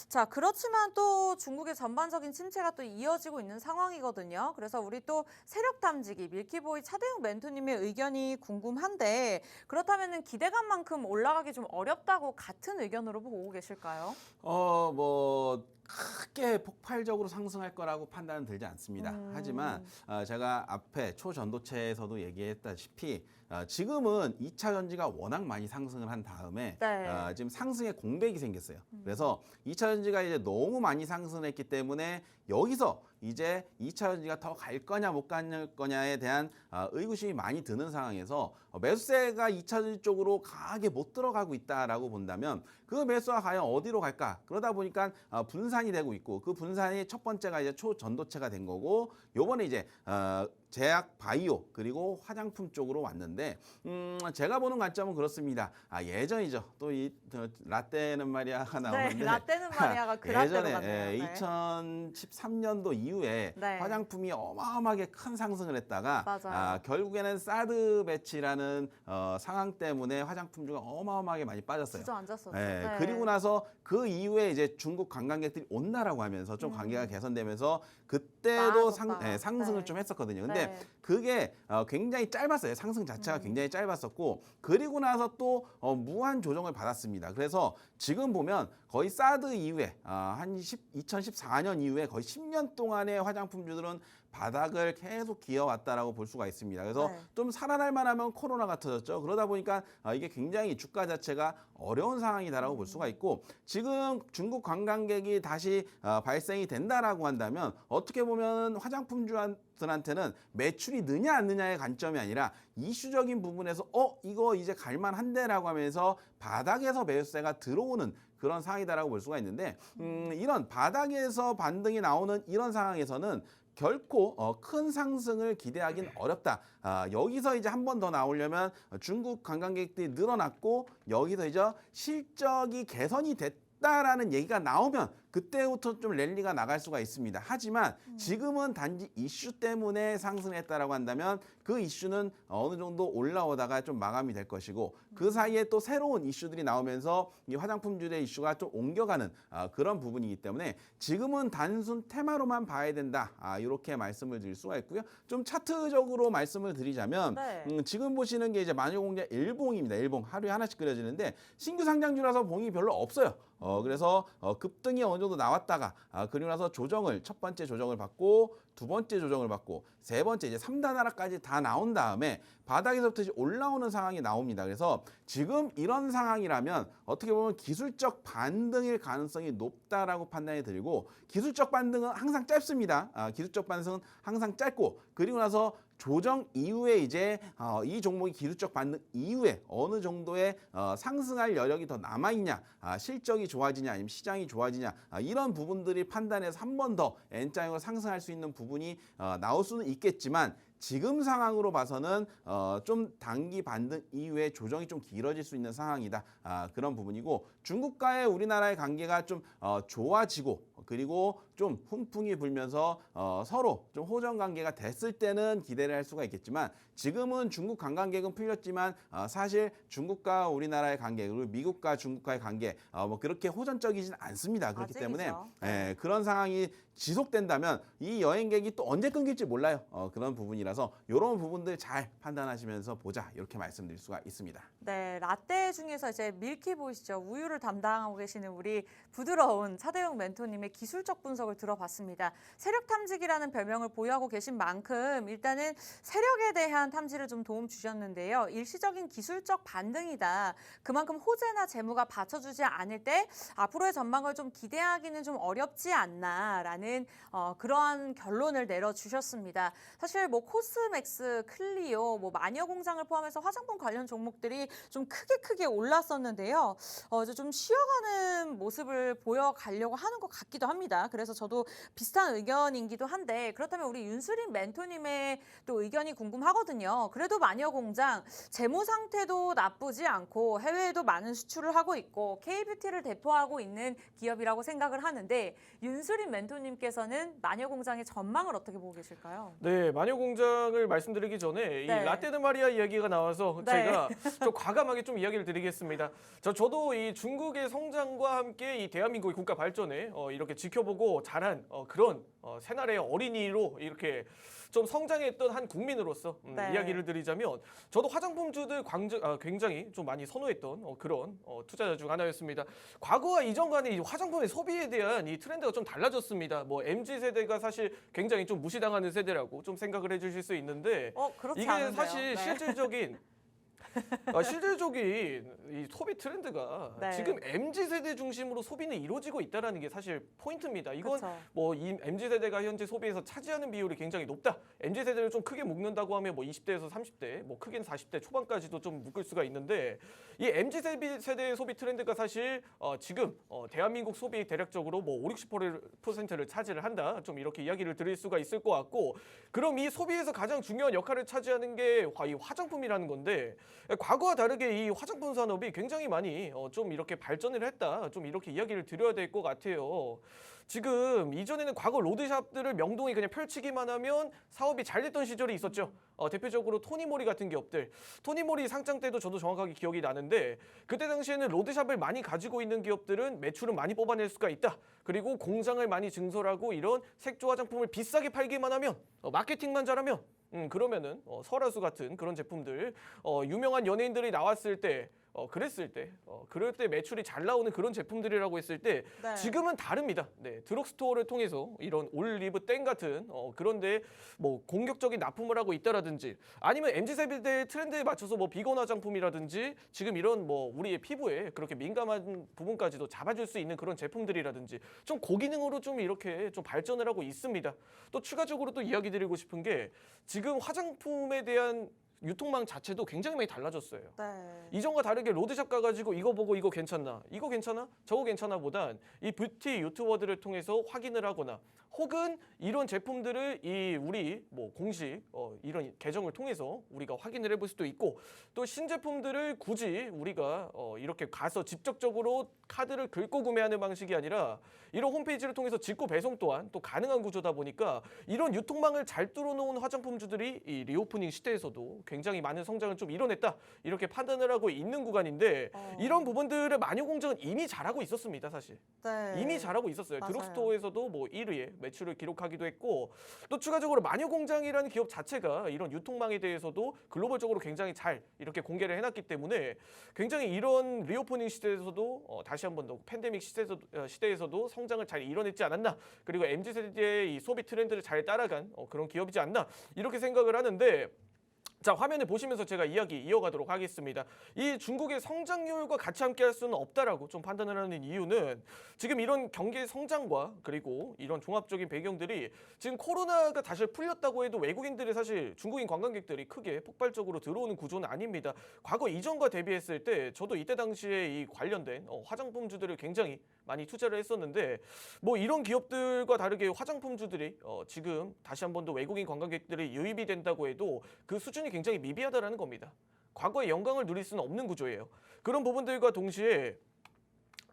자, 그렇지만 또 중국의 전반적인 침체가 또 이어지고 있는 상황이거든요. 그래서 우리 또 세력 탐지기 밀키보이 차대웅 멘토님의 의견이 궁금한데 그렇다면 기대감만큼 올라가기 좀 어렵다고 같은 의견으로 보고 계실까요?
뭐 크게 폭발적으로 상승할 거라고 판단은 들지 않습니다. 하지만 제가 앞에 초전도체에서도 얘기했다시피 지금은 2차 전지가 워낙 많이 상승을 한 다음에
네.
지금 상승의 공백이 생겼어요. 그래서 2차 전지가 이제 너무 많이 상승했기 때문에 여기서 이제 2차 전지가 더 갈 거냐 못 갈 거냐에 대한 의구심이 많이 드는 상황에서 매수세가 2차 전지 쪽으로 강하게 못 들어가고 있다라고 본다면 그 매수가 과연 어디로 갈까? 그러다 보니까 분산이 되고 있고 그 분산이 첫 번째가 이제 초전도체가 된 거고 요번에 이제 제약 바이오 그리고 화장품 쪽으로 왔는데 제가 보는 관점은 그렇습니다. 예전이죠. 또 이 라떼는 마리아가 나오는데
네, 라떼는 마리아가 그 라떼로
예전에
갔네요. 네.
2013년도 이후에
네.
화장품이 어마어마하게 큰 상승을 했다가
맞아요.
결국에는 사드 배치라는 상황 때문에 화장품주가 어마어마하게 많이 빠졌어요.
주저앉았었죠.
네.
네.
그리고 나서 그 이후에 이제 중국 관광객들이 온다라고 하면서 좀 관계가 개선되면서 그때도
나아졌다.
상승을
네.
좀 했었거든요. 근데
네.
그게 굉장히 짧았어요. 상승 자체가 굉장히 짧았었고 그리고 나서 또 무한 조정을 받았습니다. 그래서 지금 보면 거의 사드 이후에 한 2014년 이후에 거의 10년 동안의 화장품주들은 바닥을 계속 기어왔다라고 볼 수가 있습니다. 그래서
네.
좀 살아날 만하면 코로나가 터졌죠. 그러다 보니까 이게 굉장히 주가 자체가 어려운 상황이다라고 볼 수가 있고 지금 중국 관광객이 다시 발생이 된다라고 한다면 어떻게 보면 화장품주들한테는 매출이 느냐 안 느냐의 관점이 아니라 이슈적인 부분에서 이거 이제 갈만한데라고 하면서 바닥에서 매수세가 들어오는 그런 상황이다라고 볼 수가 있는데 이런 바닥에서 반등이 나오는 이런 상황에서는 결코 큰 상승을 기대하기는 어렵다. 여기서 이제 한 번 더 나오려면 중국 관광객들이 늘어났고 여기서 이제 실적이 개선이 됐다라는 얘기가 나오면 그때부터 좀 랠리가 나갈 수가 있습니다. 하지만 지금은 단지 이슈 때문에 상승했다라고 한다면 그 이슈는 어느 정도 올라오다가 좀 마감이 될 것이고 그 사이에 또 새로운 이슈들이 나오면서 이 화장품주의 이슈가 좀 옮겨가는 그런 부분이기 때문에 지금은 단순 테마로만 봐야 된다. 이렇게 말씀을 드릴 수가 있고요. 좀 차트적으로 말씀을 드리자면
네.
지금 보시는 게 이제 마녀공장 일봉입니다. 일봉 하루에 하나씩 그려지는데 신규 상장주라서 봉이 별로 없어요. 그래서 급등이 어느 정도 나왔다가 그리고 나서 조정을 첫 번째 조정을 받고 두 번째 조정을 받고 세 번째 이제 3단 하락까지 다 나온 다음에 바닥에서부터 이제 올라오는 상황이 나옵니다. 그래서 지금 이런 상황이라면 어떻게 보면 기술적 반등일 가능성이 높다라고 판단이 들고 기술적 반등은 항상 짧습니다. 기술적 반등은 항상 짧고 그리고 나서 조정 이후에 이제 이 종목이 기술적 반등 이후에 어느 정도의 상승할 여력이 더 남아있냐, 실적이 좋아지냐, 아니면 시장이 좋아지냐 이런 부분들이 판단해서 한 번 더 N자형으로 상승할 수 있는 부분이 나올 수는 있겠지만 지금 상황으로 봐서는 좀 단기 반등 이후에 조정이 좀 길어질 수 있는 상황이다. 그런 부분이고 중국과의 우리나라의 관계가 좀 좋아지고 그리고 좀 훈풍이 불면서 서로 좀 호정 관계가 됐을 때는 기대를 할 수가 있겠지만 지금은 중국 관광객은 풀렸지만 사실 중국과 우리나라의 관계 그리고 미국과 중국과의 관계 뭐 그렇게 호전적이진 않습니다. 그렇기 때문에 그런 상황이 지속된다면 이 여행객이 또 언제 끊길지 몰라요. 그런 부분이라서 이런 부분들 잘 판단하시면서 보자 이렇게 말씀드릴 수가 있습니다.
네, 라떼 중에서 이제 밀키 보이시죠? 우유를 담당하고 계시는 우리 부드러운 차대용 멘토님의 기술적 분석을 들어봤습니다. 세력 탐지기라는 별명을 보유하고 계신 만큼 일단은 세력에 대한 탐지를 좀 도움 주셨는데요. 일시적인 기술적 반등이다. 그만큼 호재나 재무가 받쳐주지 않을 때 앞으로의 전망을 좀 기대하기는 좀 어렵지 않나라는 그러한 결론을 내려주셨습니다. 사실 뭐 코스맥스, 클리오, 뭐 마녀공장을 포함해서 화장품 관련 종목들이 좀 크게 올랐었는데요. 이제 좀 쉬어가는 모습을 보여가려고 하는 것 같기도 합니다. 그래서 저도 비슷한 의견이기도 한데 그렇다면 우리 윤수린 멘토님의 또 의견이 궁금하거든요. 그래도 마녀공장 재무 상태도 나쁘지 않고 해외에도 많은 수출을 하고 있고 K뷰티를 대표하고 있는 기업이라고 생각을 하는데 윤수린 멘토님께서는 마녀공장의 전망을 어떻게 보고 계실까요?
네, 마녀공장을 말씀드리기 전에 이
네.
라떼드 마리아 이야기가 나와서
네.
제가 좀 과감하게 좀 이야기를 드리겠습니다. 저도 이 중국의 성장과 함께 이 대한민국의 국가 발전에 이렇게 지켜보고 자란 그런 새날의 어린이로 이렇게 좀 성장했던 한 국민으로서
네.
이야기를 드리자면 저도 화장품주들 굉장히 좀 많이 선호했던 그런 투자자 중 하나였습니다. 과거와 이전과는 이 화장품의 소비에 대한 이 트렌드가 좀 달라졌습니다. 뭐 MZ세대가 사실 굉장히 좀 무시당하는 세대라고 좀 생각을 해주실 수 있는데
그렇지
이게
않은데요.
사실
네.
실질적인 이 소비 트렌드가
네.
지금 MZ세대 중심으로 소비는 이루어지고 있다는 게 사실 포인트입니다. 이건
그쵸.
뭐 이 MZ세대가 현재 소비에서 차지하는 비율이 굉장히 높다. MZ세대를 좀 크게 묶는다고 하면 뭐 20대에서 30대, 뭐 크게는 40대 초반까지도 좀 묶을 수가 있는데 이 MZ세대의 소비 트렌드가 사실 지금 대한민국 소비 대략적으로 뭐 50~60%를 차지를 한다. 좀 이렇게 이야기를 드릴 수가 있을 것 같고 그럼 이 소비에서 가장 중요한 역할을 차지하는 게 이 화장품이라는 건데 과거와 다르게 이 화장품 산업이 굉장히 많이 좀 이렇게 발전을 했다. 좀 이렇게 이야기를 드려야 될 것 같아요. 지금 이전에는 과거 로드샵들을 명동에 그냥 펼치기만 하면 사업이 잘 됐던 시절이 있었죠. 대표적으로 토니모리 같은 기업들. 토니모리 상장 때도 저도 정확하게 기억이 나는데 그때 당시에는 로드샵을 많이 가지고 있는 기업들은 매출을 많이 뽑아낼 수가 있다. 그리고 공장을 많이 증설하고 이런 색조 화장품을 비싸게 팔기만 하면 마케팅만 잘하면 그러면은 설화수 같은 그런 제품들 유명한 연예인들이 나왔을 때 그랬을 때 그럴 때 매출이 잘 나오는 그런 제품들이라고 했을 때
네.
지금은 다릅니다. 네, 드럭스토어를 통해서 이런 올리브 땡 같은 그런데 뭐 공격적인 납품을 하고 있다라든지 아니면 MZ세대 트렌드에 맞춰서 뭐 비건 화장품이라든지 지금 이런 뭐 우리의 피부에 그렇게 민감한 부분까지도 잡아줄 수 있는 그런 제품들이라든지 좀 고기능으로 좀 이렇게 좀 발전을 하고 있습니다. 또 추가적으로 또 이야기 드리고 싶은 게 지금 화장품에 대한 유통망 자체도 굉장히 많이 달라졌어요.
네.
이전과 다르게 로드샵 가가지고 이거 보고 이거 괜찮나? 이거 괜찮아? 저거 괜찮아? 보단 이 뷰티 유튜버들을 통해서 확인을 하거나 혹은 이런 제품들을 우리 뭐 공식 이런 계정을 통해서 우리가 확인을 해볼 수도 있고, 또 신제품들을 굳이 우리가 이렇게 가서 직접적으로 카드를 긁고 구매하는 방식이 아니라 이런 홈페이지를 통해서 직구 배송 또한 또 가능한 구조다 보니까 이런 유통망을 잘 뚫어놓은 화장품주들이 이 리오프닝 시대에서도 굉장히 많은 성장을 좀 이뤄냈다, 이렇게 판단을 하고 있는 구간인데, 이런 부분들을 마녀공장은 이미 잘하고 있었습니다. 사실
네.
이미 잘하고 있었어요.
맞아요.
드럭스토어에서도 뭐 1위에 매출을 기록하기도 했고, 또 추가적으로 마녀공장이라는 기업 자체가 이런 유통망에 대해서도 글로벌적으로 굉장히 잘 이렇게 공개를 해놨기 때문에 굉장히 이런 리오프닝 시대에서도 다시 한 번 더 팬데믹 시대에서도 성장을 잘 이뤄냈지 않았나, 그리고 MZ세대의 이 소비 트렌드를 잘 따라간 그런 기업이지 않나, 이렇게 생각을 하는데, 자, 화면을 보시면서 제가 이야기 이어가도록 하겠습니다. 이 중국의 성장률과 같이 함께할 수는 없다라고 좀 판단을 하는 이유는, 지금 이런 경기 성장과 그리고 이런 종합적인 배경들이 지금 코로나가 다시 풀렸다고 해도 외국인들이 사실 중국인 관광객들이 크게 폭발적으로 들어오는 구조는 아닙니다. 과거 이전과 대비했을 때 저도 이때 당시에 이 관련된 화장품주들을 굉장히 많이 투자를 했었는데, 뭐 이런 기업들과 다르게 화장품주들이 지금 다시 한 번 더 외국인 관광객들이 유입이 된다고 해도 그 수준이 굉장히 미비하다라는 겁니다. 과거의 영광을 누릴 수는 없는 구조예요. 그런 부분들과 동시에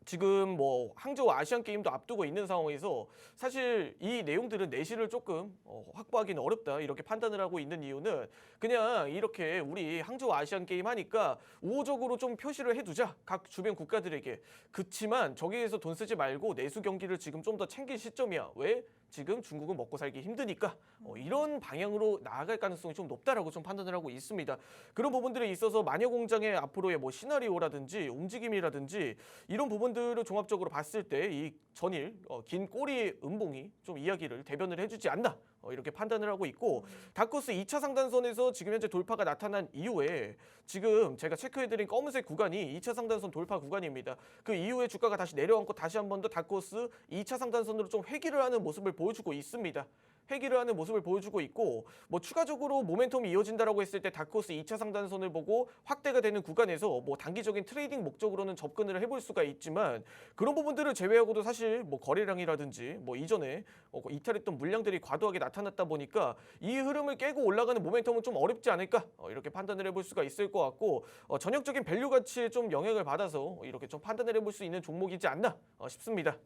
지금 뭐 항저우 아시안 게임도 앞두고 있는 상황에서 사실 이 내용들은 내실을 조금 확보하기는 어렵다, 이렇게 판단을 하고 있는 이유는, 그냥 이렇게 우리 항저우 아시안 게임 하니까 우호적으로 좀 표시를 해두자, 각 주변 국가들에게. 그치만 저기에서 돈 쓰지 말고 내수 경기를 지금 좀 더 챙길 시점이야. 왜? 지금 중국은 먹고 살기 힘드니까. 이런 방향으로 나아갈 가능성이 좀 높다라고 좀 판단을 하고 있습니다. 그런 부분들에 있어서 마녀공장의 앞으로의 뭐 시나리오라든지 움직임이라든지 이런 부분들을 종합적으로 봤을 때 이 전일 긴 꼬리 음봉이 좀 이야기를 대변을 해주지 않나, 이렇게 판단을 하고 있고, 다코스 2차 상단선에서 지금 현재 돌파가 나타난 이후에 지금 제가 체크해드린 검은색 구간이 2차 상단선 돌파 구간입니다. 그 이후에 주가가 다시 내려앉고 다시 한 번 더 다코스 2차 상단선으로 좀 회귀를 하는 모습을 보여주고 있습니다. 회귀를 하는 모습을 보여주고 있고, 뭐 추가적으로 모멘텀이 이어진다라고 했을 때 다코스 2차 상단선을 보고 확대가 되는 구간에서 뭐 단기적인 트레이딩 목적으로는 접근을 해볼 수가 있지만, 그런 부분들을 제외하고도 사실 뭐 거래량이라든지 뭐 이전에 이탈했던 물량들이 과도하게 나타났다 보니까 이 흐름을 깨고 올라가는 모멘텀은 좀 어렵지 않을까, 이렇게 판단을 해볼 수가 있을 것 같고, 전형적인 밸류 가치에 좀 영향을 받아서 이렇게 좀 판단을 해볼 수 있는 종목이지 않나 싶습니다.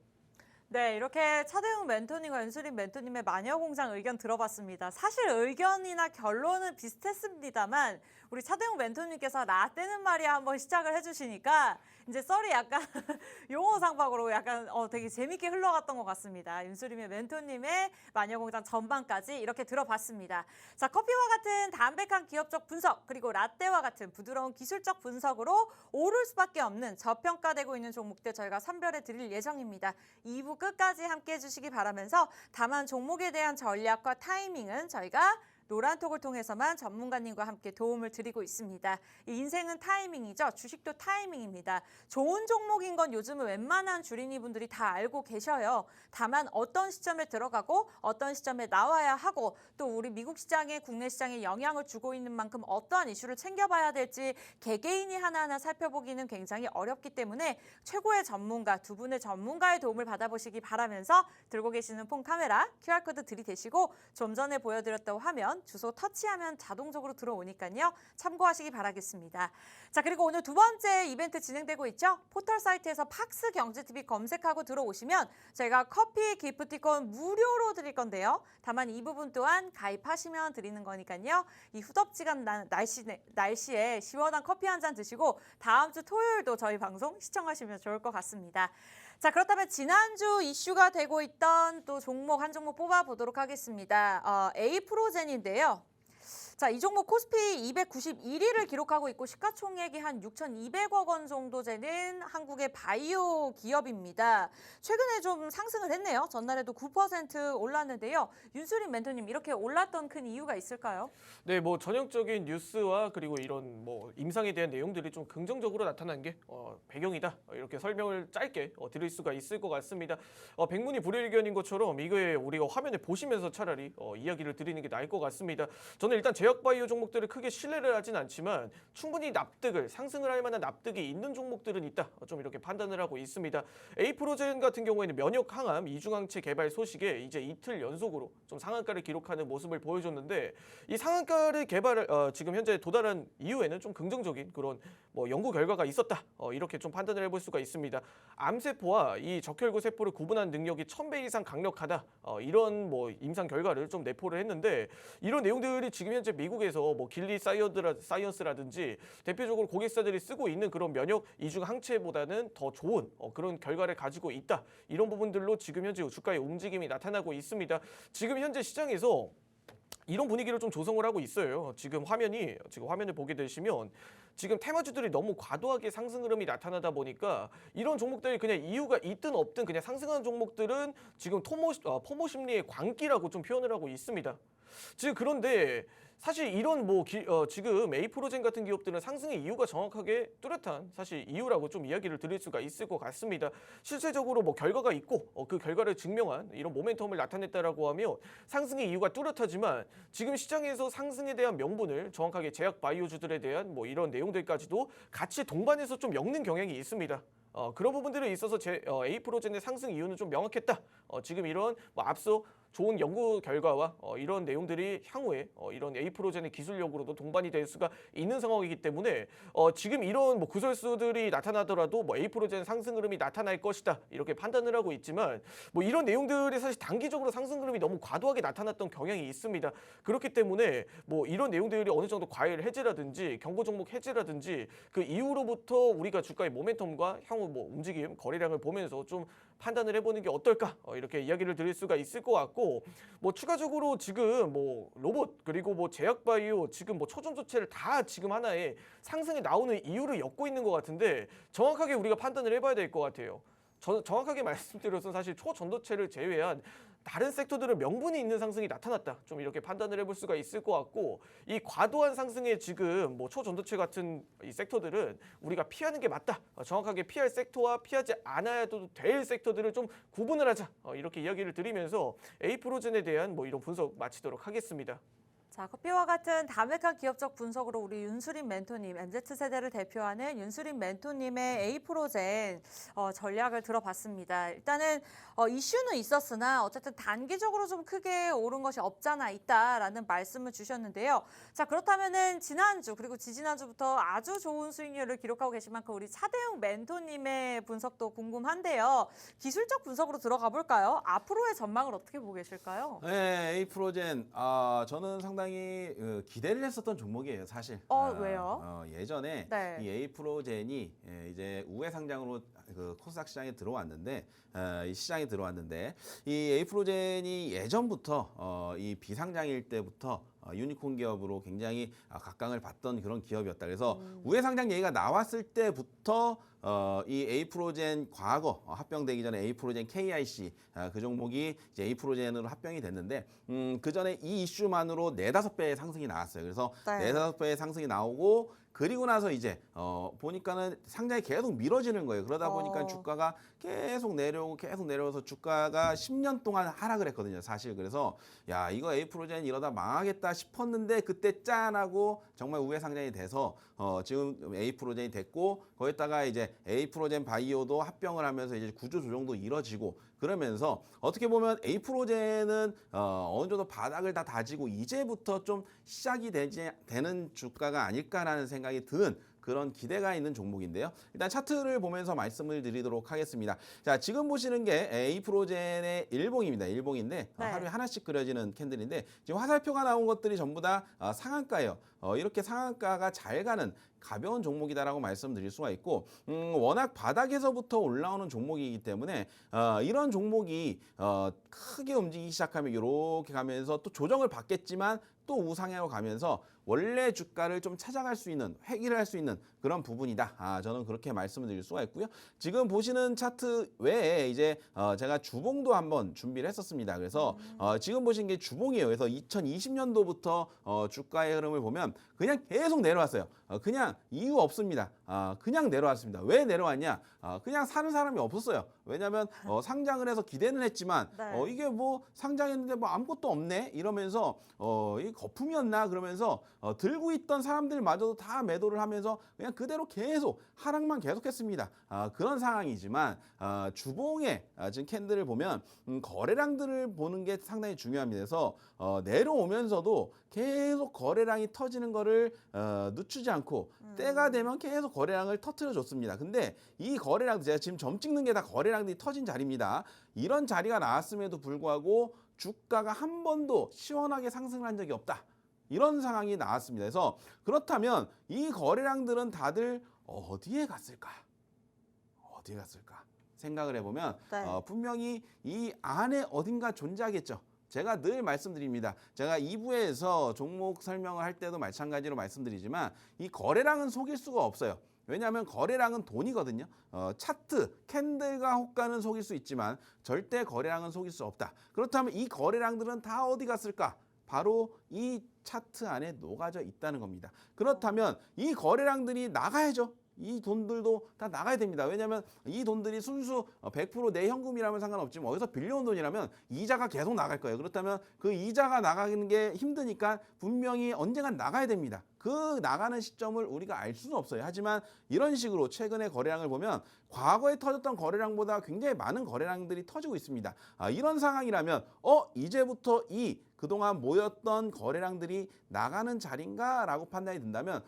네, 이렇게 차대웅 멘토님과 윤수린 멘토님의 마녀공장 의견 들어봤습니다. 사실 의견이나 결론은 비슷했습니다만 우리 차대웅 멘토님께서 라떼는 말이야 한번 시작을 해주시니까 이제 썰이 약간 용어상박으로 약간 되게 재밌게 흘러갔던 것 같습니다. 윤수림의 멘토님의 마녀공장 전반까지 이렇게 들어봤습니다. 자, 커피와 같은 담백한 기업적 분석, 그리고 라떼와 같은 부드러운 기술적 분석으로 오를 수밖에 없는 저평가되고 있는 종목들 저희가 선별해 드릴 예정입니다. 2부 끝까지 함께 해주시기 바라면서 다만 종목에 대한 전략과 타이밍은 저희가 노란톡을 통해서만 전문가님과 함께 도움을 드리고 있습니다. 이 인생은 타이밍이죠. 주식도 타이밍입니다. 좋은 종목인 건 요즘은 웬만한 주린이분들이 다 알고 계셔요. 다만 어떤 시점에 들어가고 어떤 시점에 나와야 하고, 또 우리 미국 시장에 국내 시장에 영향을 주고 있는 만큼 어떠한 이슈를 챙겨봐야 될지 개개인이 하나하나 살펴보기는 굉장히 어렵기 때문에 최고의 전문가, 두 분의 전문가의 도움을 받아보시기 바라면서 들고 계시는 폰 카메라, QR코드 들이대시고 좀 전에 보여드렸던 화면 주소 터치하면 자동적으로 들어오니까요. 참고하시기 바라겠습니다. 자, 그리고 오늘 두 번째 이벤트 진행되고 있죠. 포털 사이트에서 팍스 경제TV 검색하고 들어오시면 저희가 커피 기프티콘 무료로 드릴 건데요. 다만 이 부분 또한 가입하시면 드리는 거니까요. 이 후덥지간 날씨에 시원한 커피 한 잔 드시고 다음 주 토요일도 저희 방송 시청하시면 좋을 것 같습니다. 자, 그렇다면 지난주 이슈가 되고 있던 또 종목 한 종목 뽑아보도록 하겠습니다. 에이프로젠인데요. 자, 이 종목 코스피 291위를 기록하고 있고 시가총액이 한 6,200억 원 정도 되는 한국의 바이오 기업입니다. 최근에 좀 상승을 했네요. 전날에도 9% 올랐는데요. 윤수린 멘토님, 이렇게 올랐던 큰 이유가 있을까요?
네, 뭐 전형적인 뉴스와 그리고 이런 뭐 임상에 대한 내용들이 좀 긍정적으로 나타난 게 배경이다, 이렇게 설명을 짧게 드릴 수가 있을 것 같습니다. 백문이 불여일견인 것처럼 이거에 우리가 화면에 보시면서 차라리 이야기를 드리는 게 나을 것 같습니다. 저는 일단 제 제약바이오 종목들을 크게 신뢰를 하진 않지만 충분히 상승을 할 만한 납득이 있는 종목들은 있다. 좀 이렇게 판단을 하고 있습니다. 에이프로젠 같은 경우에는 면역 항암 이중항체 개발 소식에 이제 이틀 연속으로 좀 상한가를 기록하는 모습을 보여줬는데 이 상한가를 지금 현재 도달한 이후에는 좀 긍정적인 그런 뭐 연구 결과가 있었다. 이렇게 좀 판단을 해볼 수가 있습니다. 암세포와 이 적혈구 세포를 구분하는 능력이 1000배 이상 강력하다. 이런 뭐 임상 결과를 좀 내포를 했는데 이런 내용들이 지금 현재 미국에서 뭐 길리 사이언스라든지 대표적으로 고객사들이 쓰고 있는 그런 면역 이중 항체보다는 더 좋은 그런 결과를 가지고 있다. 이런 부분들로 지금 현재 주가의 움직임이 나타나고 있습니다. 지금 현재 시장에서 이런 분위기를 좀 조성을 하고 있어요. 지금 화면을 보게 되시면 지금 테마주들이 너무 과도하게 상승 흐름이 나타나다 보니까 이런 종목들이 그냥 이유가 있든 없든 그냥 상승하는 종목들은 지금 포모 심리의 광기라고 좀 표현을 하고 있습니다. 지금 그런데 사실 이런 지금 에이프로젠 같은 기업들은 상승의 이유가 정확하게 뚜렷한 사실 이유라고 좀 이야기를 드릴 수가 있을 것 같습니다. 실제적으로 뭐 결과가 있고 그 결과를 증명한 이런 모멘텀을 나타냈다라고 하면 상승의 이유가 뚜렷하지만 지금 시장에서 상승에 대한 명분을 정확하게 제약 바이오주들에 대한 뭐 이런 내용들까지도 같이 동반해서 좀 엮는 경향이 있습니다. 그런 부분들에 있어서 에이프로젠의 상승 이유는 좀 명확했다. 지금 이런 앞서 좋은 연구 결과와 이런 내용들이 향후에 이런 에이프로젠의 기술력으로도 동반이 될 수가 있는 상황이기 때문에 지금 이런 뭐 구설수들이 나타나더라도 뭐 에이프로젠 상승 흐름이 나타날 것이다 이렇게 판단을 하고 있지만 뭐 이런 내용들이 사실 단기적으로 상승 흐름이 너무 과도하게 나타났던 경향이 있습니다. 그렇기 때문에 뭐 이런 내용들이 어느 정도 과열 해제라든지 경고 종목 해제라든지 그 이후로부터 우리가 주가의 모멘텀과 향후 뭐 움직임 거래량을 보면서 좀 판단을 해보는 게 어떨까 이렇게 이야기를 드릴 수가 있을 것 같고 뭐 추가적으로 지금 뭐 로봇 그리고 뭐 제약바이오 지금 뭐 초전도체를 다 지금 하나의 상승에 나오는 이유를 엮고 있는 것 같은데 정확하게 우리가 판단을 해봐야 될 것 같아요. 정확하게 말씀드려서 사실 초전도체를 제외한 다른 섹터들은 명분이 있는 상승이 나타났다. 좀 이렇게 판단을 해볼 수가 있을 것 같고 이 과도한 상승에 지금 뭐 초전도체 같은 이 섹터들은 우리가 피하는 게 맞다. 정확하게 피할 섹터와 피하지 않아도 될 섹터들을 좀 구분을 하자. 이렇게 이야기를 드리면서 에이프로젠에 대한 뭐 이런 분석 마치도록 하겠습니다.
자, 커피와 같은 담백한 기업적 분석으로 우리 윤수린 멘토님, MZ세대를 대표하는 윤수린 멘토님의 에이프로젠 전략을 들어봤습니다. 일단은 이슈는 있었으나 어쨌든 단기적으로 좀 크게 오른 것이 없잖아 있다라는 말씀을 주셨는데요. 자, 그렇다면은 지난주 그리고 지지난주부터 아주 좋은 수익률을 기록하고 계신 만큼 우리 차대웅 멘토님의 분석도 궁금한데요. 기술적 분석으로 들어가 볼까요? 앞으로의 전망을 어떻게 보고 계실까요?
네, 에이프로젠. 저는 상당히 기대를 했었던 종목이에요, 사실.
왜요?
예전에
네.
이 에이프로젠이 이제 우회 상장으로 그 코스닥 시장에 들어왔는데 이 시장에 들어왔는데 이 에이프로젠이 예전부터 이 비상장일 때부터 유니콘 기업으로 굉장히 각광을 받던 그런 기업이었다. 그래서 우회 상장 얘기가 나왔을 때부터 이 에이프로젠 과거 합병되기 전에 에이프로젠 KIC 그 종목이 이제 에이프로젠으로 합병이 됐는데 그 전에 이 이슈만으로 4-5배의 상승이 나왔어요. 그래서
네.
4-5배의 상승이 나오고 그리고 나서 이제 보니까는 상장이 계속 미뤄지는 거예요. 그러다 보니까 주가가 계속 내려오서 주가가 10년 동안 하락을 했거든요. 사실 그래서 야 이거 에이프로젠 이러다 망하겠다 싶었는데 그때 짠하고 정말 우회 상장이 돼서 지금 에이프로젠이 됐고 거기다가 이제 에이프로젠 바이오도 합병을 하면서 이제 구조 조정도 이뤄지고 그러면서 어떻게 보면 에이프로젠은 어느 정도 바닥을 다 다지고 이제부터 좀 시작이 되는 주가가 아닐까라는 생각이 드는 그런 기대가 있는 종목인데요. 일단 차트를 보면서 말씀을 드리도록 하겠습니다. 자, 지금 보시는 게 에이프로젠의 일봉입니다. 일봉인데
네.
하루에 하나씩 그려지는 캔들인데 지금 화살표가 나온 것들이 전부 다 상한가예요. 이렇게 상한가가 잘 가는 가벼운 종목이다라고 말씀드릴 수가 있고 워낙 바닥에서부터 올라오는 종목이기 때문에 이런 종목이 크게 움직이기 시작하면 이렇게 가면서 또 조정을 받겠지만 또 우상향으로 가면서 원래 주가를 좀 찾아갈 수 있는 회귀를 할 수 있는 그런 부분이다. 저는 그렇게 말씀을 드릴 수가 있고요. 지금 보시는 차트 외에 이제 제가 주봉도 한번 준비를 했었습니다. 그래서 지금 보신 게 주봉이에요. 그래서 2020년도부터 주가의 흐름을 보면 그냥 계속 내려왔어요. 그냥 이유 없습니다. 그냥 내려왔습니다. 왜 내려왔냐? 그냥 사는 사람이 없었어요. 왜냐하면 상장을 해서 기대는 했지만
네.
이게 뭐 상장했는데 뭐 아무것도 없네 이러면서 거품이었나 그러면서 들고 있던 사람들마저도 다 매도를 하면서 그냥 그대로 계속 하락만 계속했습니다. 그런 상황이지만 주봉에 지금 캔들을 보면 거래량들을 보는 게 상당히 중요합니다. 그래서 내려오면서도 계속 거래량이 터지는 거를 늦추지 않고 때가 되면 계속 거래량을 터트려 줬습니다. 근데 이 거래량 제가 지금 점 찍는 게 다 거래량들이 터진 자리입니다. 이런 자리가 나왔음에도 불구하고 주가가 한 번도 시원하게 상승을 한 적이 없다. 이런 상황이 나왔습니다. 그래서 그렇다면 이 거래량들은 다들 어디에 갔을까? 어디에 갔을까? 생각을 해보면
네.
분명히 이 안에 어딘가 존재하겠죠. 제가 늘 말씀드립니다. 제가 2부에서 종목 설명을 할 때도 마찬가지로 말씀드리지만 이 거래량은 속일 수가 없어요. 왜냐하면 거래량은 돈이거든요. 차트, 캔들과 호가는 속일 수 있지만 절대 거래량은 속일 수 없다. 그렇다면 이 거래량들은 다 어디 갔을까? 바로 이 차트 안에 녹아져 있다는 겁니다. 그렇다면 이 거래량들이 나가야죠. 이 돈들도 다 나가야 됩니다. 왜냐하면 이 돈들이 순수 100% 내 현금이라면 상관없지만 어디서 빌려온 돈이라면 이자가 계속 나갈 거예요. 그렇다면 그 이자가 나가는 게 힘드니까 분명히 언젠간 나가야 됩니다. 그 나가는 시점을 우리가 알 수는 없어요. 하지만 이런 식으로 최근의 거래량을 보면 과거에 터졌던 거래량보다 굉장히 많은 거래량들이 터지고 있습니다. 이런 상황이라면 이제부터 이 그동안 모였던 거래량들이 나가는 자리인가 라고 판단이 든다면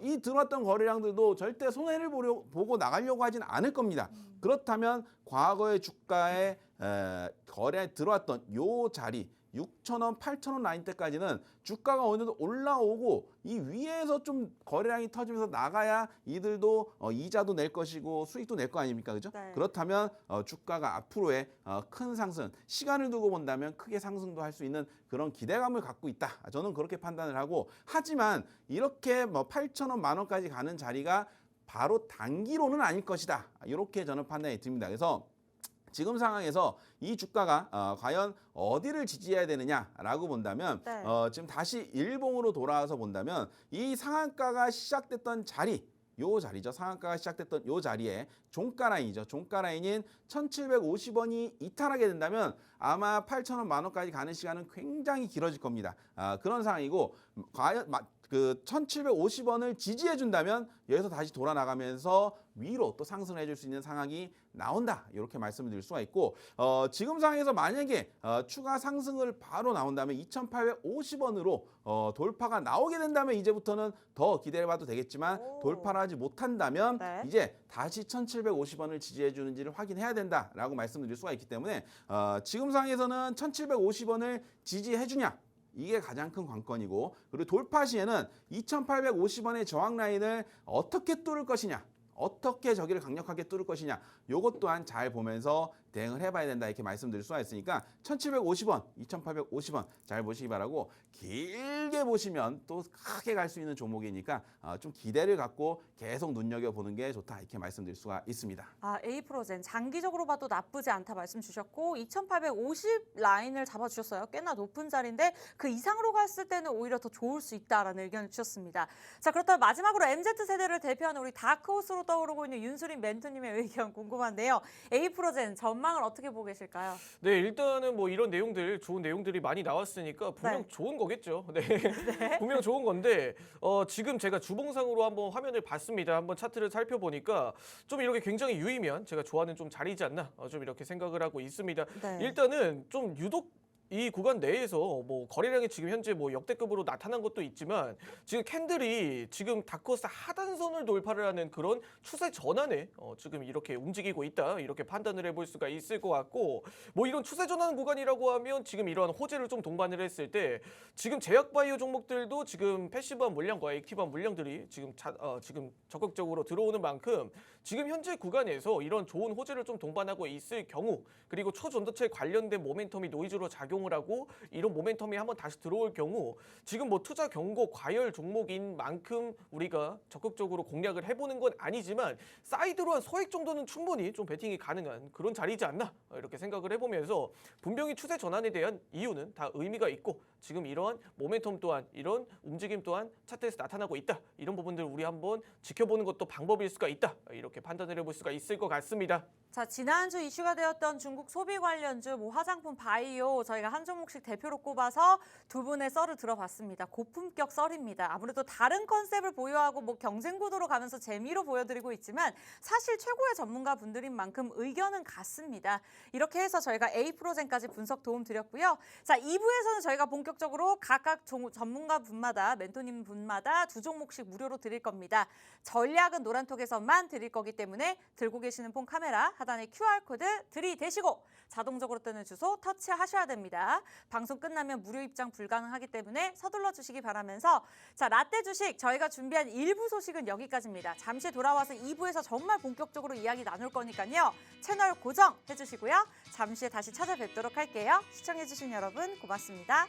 이 들어왔던 거래량들도 절대 손해를 보고 나가려고 하진 않을 겁니다. 그렇다면 과거의 주가에 거래에 들어왔던 요 자리 6,000원, 8,000원 라인 때까지는 주가가 어느 정도 올라오고 이 위에서 좀 거래량이 터지면서 나가야 이들도 이자도 낼 것이고 수익도 낼 거 아닙니까? 그죠?
네.
그렇다면 주가가 앞으로의 큰 상승, 시간을 두고 본다면 크게 상승도 할 수 있는 그런 기대감을 갖고 있다. 저는 그렇게 판단을 하고 하지만 이렇게 8,000원, 만원까지 가는 자리가 바로 단기로는 아닐 것이다. 이렇게 저는 판단이 듭니다. 그래서 지금 상황에서 이 주가가 과연 어디를 지지해야 되느냐라고 본다면
네.
지금 다시 일봉으로 돌아와서 본다면 이 상한가가 시작됐던 자리 요 자리죠. 상한가가 시작됐던 요 자리에 종가 라인이죠. 종가 라인인 1,750원이 이탈하게 된다면 아마 8,000원, 만원까지 가는 시간은 굉장히 길어질 겁니다. 그런 상황이고 과연 그 1,750원을 지지해 준다면 여기서 다시 돌아 나가면서 위로 또 상승을 해줄 수 있는 상황이 나온다. 이렇게 말씀을 드릴 수가 있고 지금 상황에서 만약에 추가 상승을 바로 나온다면 2,850원으로 돌파가 나오게 된다면 이제부터는 더 기대해봐도 되겠지만 돌파를 하지 못한다면
네.
이제 다시 1,750원을 지지해 주는지를 확인해야 된다라고 말씀드릴 수가 있기 때문에 지금 상황에서는 1,750원을 지지해 주냐 이게 가장 큰 관건이고 그리고 돌파 시에는 2,850원의 저항 라인을 어떻게 뚫을 것이냐 어떻게 저기를 강력하게 뚫을 것이냐 요것 또한 잘 보면서 대응을 해봐야 된다 이렇게 말씀드릴 수가 있으니까 1,750원, 2,850원 잘 보시기 바라고 길게 보시면 또 크게 갈 수 있는 종목이니까 좀 기대를 갖고 계속 눈여겨보는 게 좋다 이렇게 말씀드릴 수가 있습니다.
에이프로젠 장기적으로 봐도 나쁘지 않다 말씀 주셨고 2,850 라인을 잡아주셨어요. 꽤나 높은 자리인데 그 이상으로 갔을 때는 오히려 더 좋을 수 있다라는 의견을 주셨습니다. 자 그렇다면 마지막으로 MZ세대를 대표하는 우리 다크호스로 떠오르고 있는 윤수린 멘토님의 의견 궁금한데요. 에이프로젠 전망을 어떻게 보고 계실까요?
네, 일단은 뭐 이런 내용들, 좋은 내용들이 많이 나왔으니까 분명
네.
좋은 거겠죠. 네, 분명 좋은 건데 지금 제가 주봉상으로 한번 화면을 봤습니다. 한번 차트를 살펴보니까 좀 이렇게 굉장히 유의미한 제가 좋아하는 좀 자리이지 않나 좀 이렇게 생각을 하고 있습니다.
네.
일단은 좀 유독 이 구간 내에서 뭐 거래량이 지금 현재 뭐 역대급으로 나타난 것도 있지만 지금 캔들이 지금 다크호스 하단선을 돌파를 하는 그런 추세 전환에 지금 이렇게 움직이고 있다 이렇게 판단을 해볼 수가 있을 것 같고 뭐 이런 추세 전환 구간이라고 하면 지금 이러한 호재를 좀 동반을 했을 때 지금 제약바이오 종목들도 지금 패시브한 물량과 액티브한 물량들이 지금 지금 적극적으로 들어오는 만큼 지금 현재 구간에서 이런 좋은 호재를 좀 동반하고 있을 경우 그리고 초전도체 관련된 모멘텀이 노이즈로 작용을 하고 이런 모멘텀이 한번 다시 들어올 경우 지금 뭐 투자 경고 과열 종목인 만큼 우리가 적극적으로 공략을 해보는 건 아니지만 사이드로 한 소액 정도는 충분히 좀 베팅이 가능한 그런 자리이지 않나 이렇게 생각을 해보면서 분명히 추세 전환에 대한 이유는 다 의미가 있고 지금 이러한 모멘텀 또한 이런 움직임 또한 차트에서 나타나고 있다 이런 부분들 우리 한번 지켜보는 것도 방법일 수가 있다 이렇게 판단을 해볼 수가 있을 것 같습니다.
자 지난주 이슈가 되었던 중국 소비 관련주 뭐 화장품 바이오 저희가 제가 한 종목씩 대표로 꼽아서 두 분의 썰을 들어봤습니다. 고품격 썰입니다. 아무래도 다른 컨셉을 보유하고 뭐 경쟁 구도로 가면서 재미로 보여드리고 있지만 사실 최고의 전문가 분들인 만큼 의견은 같습니다. 이렇게 해서 저희가 A 프로젠까지 분석 도움 드렸고요. 자, 2부에서는 저희가 본격적으로 각각 전문가 분마다 멘토님 분마다 두 종목씩 무료로 드릴 겁니다. 전략은 노란톡에서만 드릴 거기 때문에 들고 계시는 폰 카메라 하단에 QR코드 들이대시고 자동적으로 뜨는 주소 터치하셔야 됩니다. 방송 끝나면 무료 입장 불가능하기 때문에 서둘러 주시기 바라면서 자, 라떼 주식 저희가 준비한 1부 소식은 여기까지입니다. 잠시 돌아와서 2부에서 정말 본격적으로 이야기 나눌 거니까요. 채널 고정해 주시고요. 잠시 후에 다시 찾아뵙도록 할게요. 시청해 주신 여러분 고맙습니다.